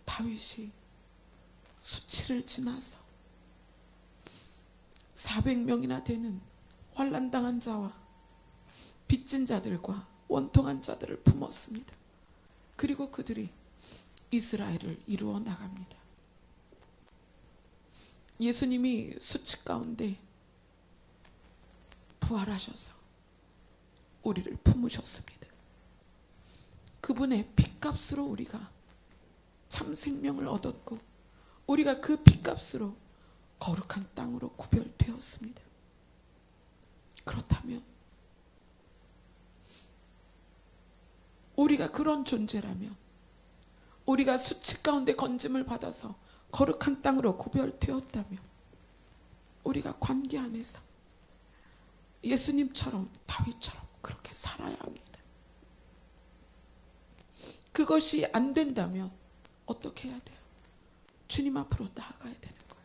다윗이 수치를 지나서 400명이나 되는 환난당한 자와 빚진 자들과 원통한 자들을 품었습니다. 그리고 그들이 이스라엘을 이루어 나갑니다. 예수님이 수치 가운데 부활하셔서 우리를 품으셨습니다. 그분의 핏값으로 우리가 참 생명을 얻었고, 우리가 그 핏값으로 거룩한 땅으로 구별되었습니다. 그렇다면 우리가 그런 존재라면, 우리가 수치 가운데 건짐을 받아서 거룩한 땅으로 구별되었다면 우리가 관계 안에서 예수님처럼, 다윗처럼 그렇게 살아야 합니다. 그것이 안 된다면 어떻게 해야 돼요? 주님 앞으로 나아가야 되는 거예요.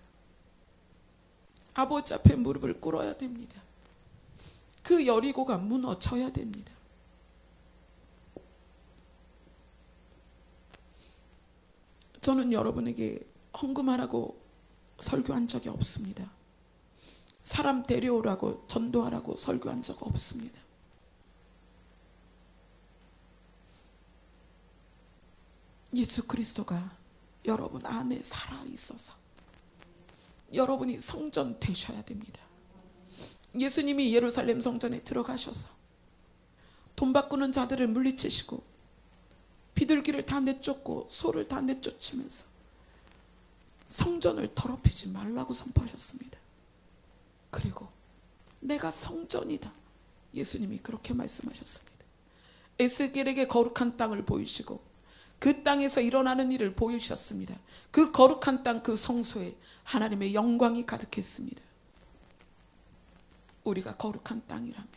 아버지 앞에 무릎을 꿇어야 됩니다. 그 여리고가 무너져야 됩니다. 저는 여러분에게 헌금하라고 설교한 적이 없습니다. 사람 데려오라고 전도하라고 설교한 적 없습니다. 예수 그리스도가 여러분 안에 살아있어서 여러분이 성전 되셔야 됩니다. 예수님이 예루살렘 성전에 들어가셔서 돈 바꾸는 자들을 물리치시고 비둘기를 다 내쫓고 소를 다 내쫓으면서 성전을 더럽히지 말라고 선포하셨습니다. 그리고 내가 성전이다. 예수님이 그렇게 말씀하셨습니다. 에스겔에게 거룩한 땅을 보이시고 그 땅에서 일어나는 일을 보이셨습니다. 그 거룩한 땅, 그 성소에 하나님의 영광이 가득했습니다. 우리가 거룩한 땅이라면,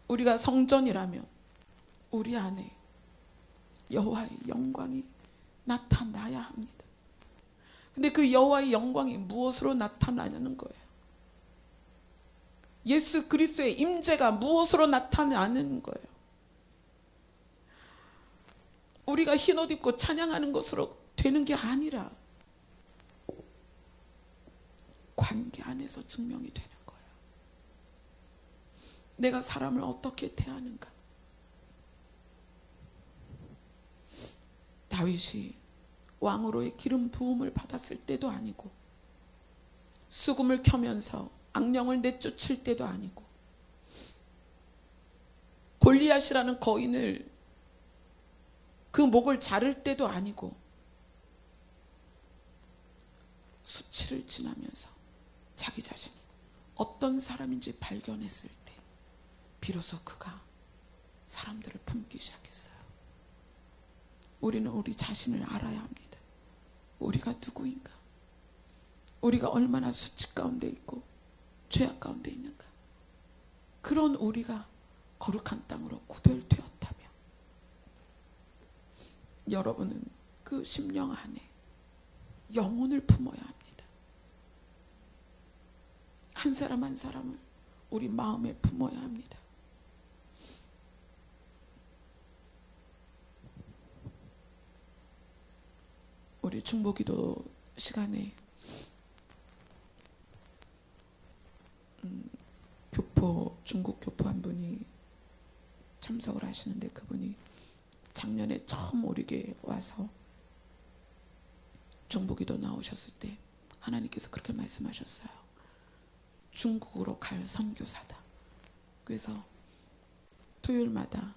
우리가 성전이라면 우리 안에 여호와의 영광이 나타나야 합니다. 근데 그 여호와의 영광이 무엇으로 나타나는 거예요? 예수 그리스도의 임재가 무엇으로 나타나는 거예요? 우리가 흰옷 입고 찬양하는 것으로 되는 게 아니라 관계 안에서 증명이 되는 거예요. 내가 사람을 어떻게 대하는가? 다윗이 왕으로의 기름 부음을 받았을 때도 아니고, 수금을 켜면서 악령을 내쫓을 때도 아니고, 골리앗이라는 거인을 그 목을 자를 때도 아니고, 수치를 지나면서 자기 자신이 어떤 사람인지 발견했을 때 비로소 그가 사람들을 품기 시작했어요. 우리는 우리 자신을 알아야 합니다. 우리가 누구인가? 우리가 얼마나 수치 가운데 있고 죄악 가운데 있는가? 그런 우리가 거룩한 땅으로 구별되었다면 여러분은 그 심령 안에 영혼을 품어야 합니다. 한 사람 한 사람을 우리 마음에 품어야 합니다. 우리 중보기도 시간에 중국 교포 한 분이 참석을 하시는데, 그분이 작년에 처음 우리에게 와서 중보기도 나오셨을 때 하나님께서 그렇게 말씀하셨어요. 중국으로 갈 선교사다. 그래서 토요일마다,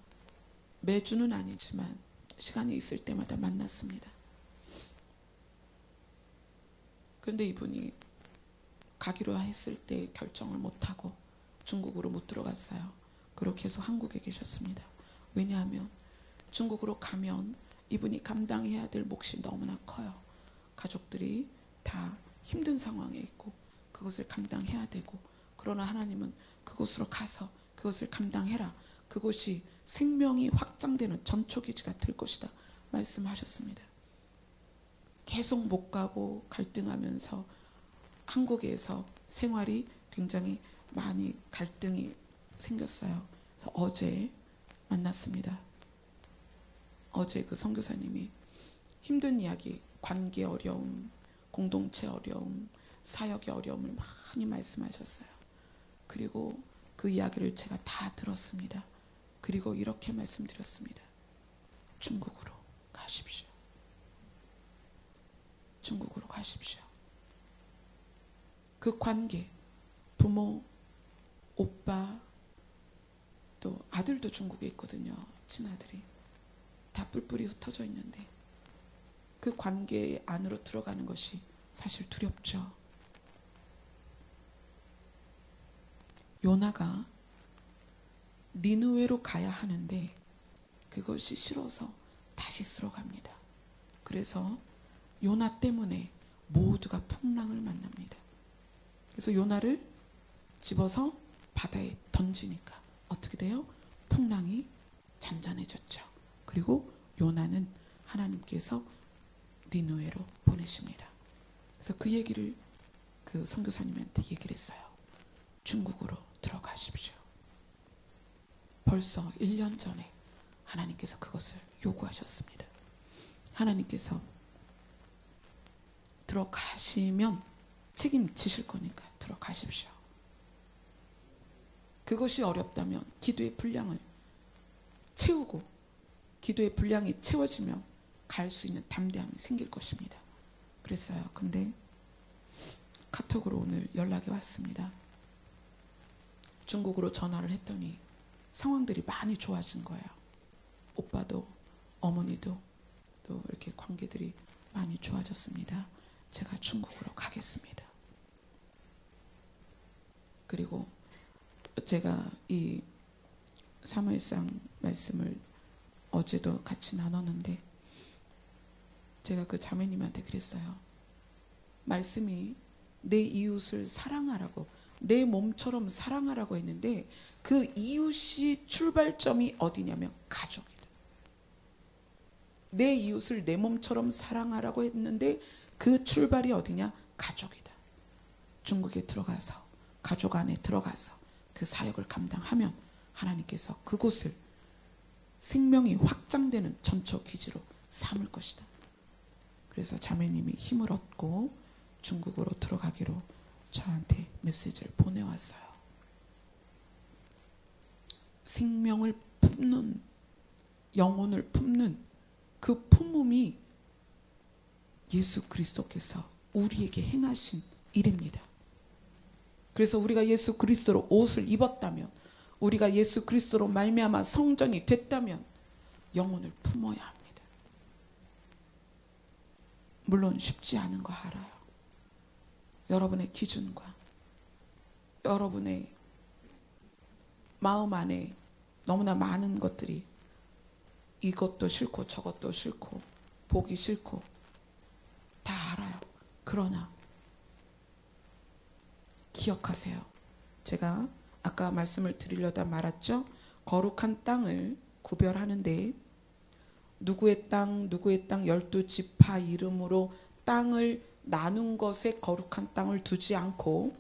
매주는 아니지만 시간이 있을 때마다 만났습니다. 그런데 이분이 가기로 했을 때 결정을 못하고 중국으로 못 들어갔어요. 그렇게 해서 한국에 계셨습니다. 왜냐하면 중국으로 가면 이분이 감당해야 될 몫이 너무나 커요. 가족들이 다 힘든 상황에 있고 그것을 감당해야 되고, 그러나 하나님은 그곳으로 가서 그것을 감당해라. 그곳이 생명이 확장되는 전초기지가 될 것이다 말씀하셨습니다. 계속 못 가고 갈등하면서 한국에서 생활이 굉장히 많이 갈등이 생겼어요. 그래서 어제 만났습니다. 어제 그 선교사님이 힘든 이야기, 관계 어려움, 공동체 어려움, 사역의 어려움을 많이 말씀하셨어요. 그리고 그 이야기를 제가 다 들었습니다. 그리고 이렇게 말씀드렸습니다. 중국으로 가십시오. 중국으로 가십시오. 그 관계, 부모, 오빠, 또 아들도 중국에 있거든요. 친아들이 다 뿔뿔이 흩어져 있는데 그 관계 안으로 들어가는 것이 사실 두렵죠. 요나가 니느웨로 가야 하는데 그것이 싫어서 다시스로 갑니다. 그래서 요나 때문에 모두가 풍랑을 만납니다. 그래서 요나를 집어서 바다에 던지니까 어떻게 돼요? 풍랑이 잔잔해졌죠. 그리고 요나는 하나님께서 니느웨로 보내십니다. 그래서 그 얘기를 그 선교사님한테 얘기를 했어요. 중국으로 들어가십시오. 벌써 1년 전에 하나님께서 그것을 요구하셨습니다. 하나님께서 들어가시면 책임지실 거니까 들어가십시오. 그것이 어렵다면 기도의 분량을 채우고, 기도의 분량이 채워지면 갈 수 있는 담대함이 생길 것입니다. 그랬어요. 근데 카톡으로 오늘 연락이 왔습니다. 중국으로 전화를 했더니 상황들이 많이 좋아진 거예요. 오빠도 어머니도 또 이렇게 관계들이 많이 좋아졌습니다. 제가 중국으로 가겠습니다. 그리고 제가 이 사무엘상 말씀을 어제도 같이 나눴는데 제가 그 자매님한테 그랬어요. 말씀이 내 이웃을 사랑하라고, 내 몸처럼 사랑하라고 했는데 그 이웃이 출발점이 어디냐면 가족이다. 내 이웃을 내 몸처럼 사랑하라고 했는데 그 출발이 어디냐? 가족이다. 중국에 들어가서, 가족 안에 들어가서 그 사역을 감당하면 하나님께서 그곳을 생명이 확장되는 전초 기지로 삼을 것이다. 그래서 자매님이 힘을 얻고 중국으로 들어가기로 저한테 메시지를 보내왔어요. 생명을 품는, 영혼을 품는 그 품음이 예수 그리스도께서 우리에게 행하신 일입니다. 그래서 우리가 예수 그리스도로 옷을 입었다면, 우리가 예수 그리스도로 말미암아 성전이 됐다면 영혼을 품어야 합니다. 물론 쉽지 않은 거 알아요. 여러분의 기준과 여러분의 마음 안에 너무나 많은 것들이 이것도 싫고 저것도 싫고 보기 싫고 다 알아요. 그러나 기억하세요. 제가 아까 말씀을 드리려다 말았죠. 거룩한 땅을 구별하는데 누구의 땅 12지파 이름으로 땅을 나눈 것에 거룩한 땅을 두지 않고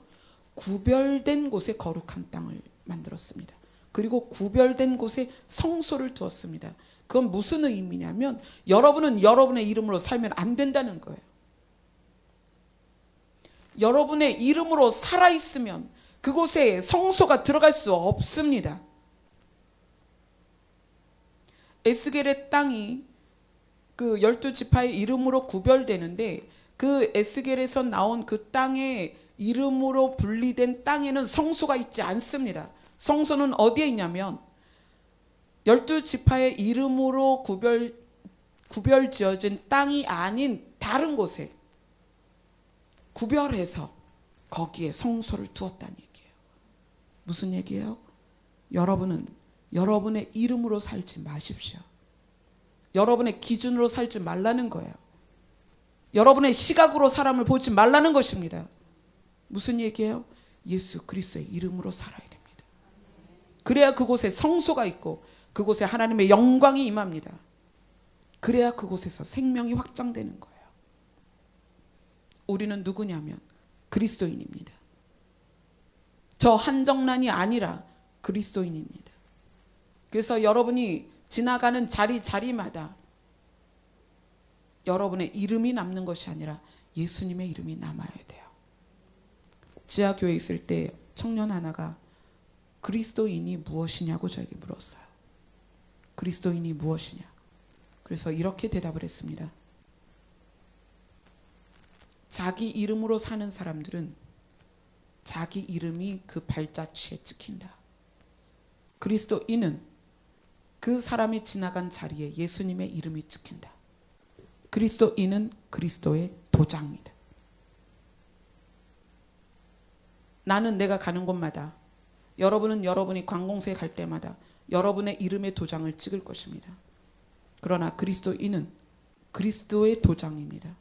구별된 곳에 거룩한 땅을 만들었습니다. 그리고 구별된 곳에 성소를 두었습니다. 그건 무슨 의미냐면 여러분은 여러분의 이름으로 살면 안 된다는 거예요. 여러분의 이름으로 살아있으면 그곳에 성소가 들어갈 수 없습니다. 에스겔의 땅이 그 12지파의 이름으로 구별되는데 그 에스겔에서 나온 그 땅의 이름으로 분리된 땅에는 성소가 있지 않습니다. 성소는 어디에 있냐면 12지파의 이름으로 구별 지어진 땅이 아닌 다른 곳에 구별해서 거기에 성소를 두었다는 얘기예요. 무슨 얘기예요? 여러분은 여러분의 이름으로 살지 마십시오. 여러분의 기준으로 살지 말라는 거예요. 여러분의 시각으로 사람을 보지 말라는 것입니다. 무슨 얘기예요? 예수 그리스도의 이름으로 살아야 됩니다. 그래야 그곳에 성소가 있고 그곳에 하나님의 영광이 임합니다. 그래야 그곳에서 생명이 확장되는 거예요. 우리는 누구냐면 그리스도인입니다. 저 한정란이 아니라 그리스도인입니다. 그래서 여러분이 지나가는 자리마다 여러분의 이름이 남는 것이 아니라 예수님의 이름이 남아야 돼요. 지하교회에 있을 때 청년 하나가 그리스도인이 무엇이냐고 저에게 물었어요. 그리스도인이 무엇이냐? 그래서 이렇게 대답을 했습니다. 자기 이름으로 사는 사람들은 자기 이름이 그 발자취에 찍힌다. 그리스도인은 그 사람이 지나간 자리에 예수님의 이름이 찍힌다. 그리스도인은 그리스도의 도장이다. 나는 내가 가는 곳마다, 여러분은 여러분이 관공서에 갈 때마다 여러분의 이름의 도장을 찍을 것입니다. 그러나 그리스도인은 그리스도의 도장입니다.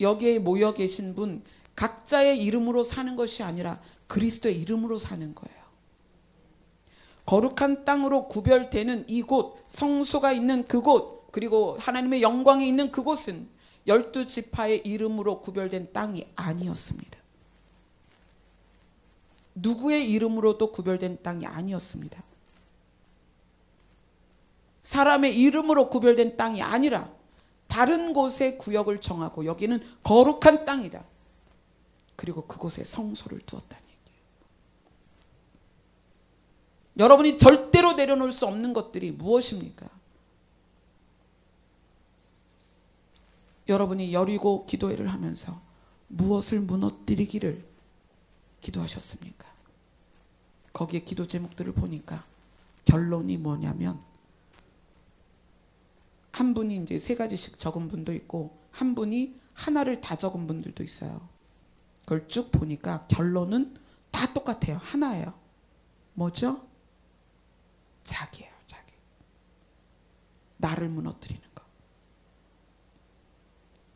여기에 모여 계신 분 각자의 이름으로 사는 것이 아니라 그리스도의 이름으로 사는 거예요. 거룩한 땅으로 구별되는 이곳, 성소가 있는 그곳, 그리고 하나님의 영광이 있는 그곳은 12지파의 이름으로 구별된 땅이 아니었습니다. 누구의 이름으로도 구별된 땅이 아니었습니다. 사람의 이름으로 구별된 땅이 아니라 다른 곳에 구역을 정하고 여기는 거룩한 땅이다. 그리고 그곳에 성소를 두었다는 얘기예요. 여러분이 절대로 내려놓을 수 없는 것들이 무엇입니까? 여러분이 여리고 기도회를 하면서 무엇을 무너뜨리기를 기도하셨습니까? 거기에 기도 제목들을 보니까 결론이 뭐냐면 한 분이 이제 3가지씩 적은 분도 있고 한 분이 하나를 다 적은 분들도 있어요. 그걸 쭉 보니까 결론은 다 똑같아요. 하나예요. 뭐죠? 자기예요. 자기. 나를 무너뜨리는 거.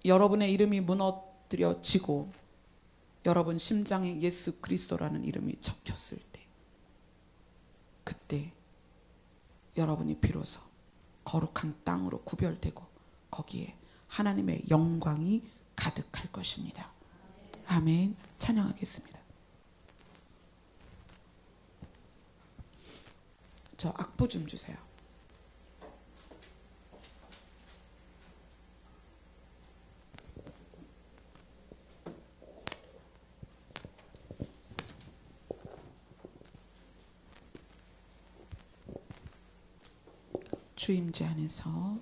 여러분의 이름이 무너뜨려지고 여러분 심장에 예수 그리스도라는 이름이 적혔을 때, 그때 여러분이 비로소 거룩한 땅으로 구별되고 거기에 하나님의 영광이 가득할 것입니다. 아멘. 찬양하겠습니다. 저 악보 좀 주세요. 주임자 안에서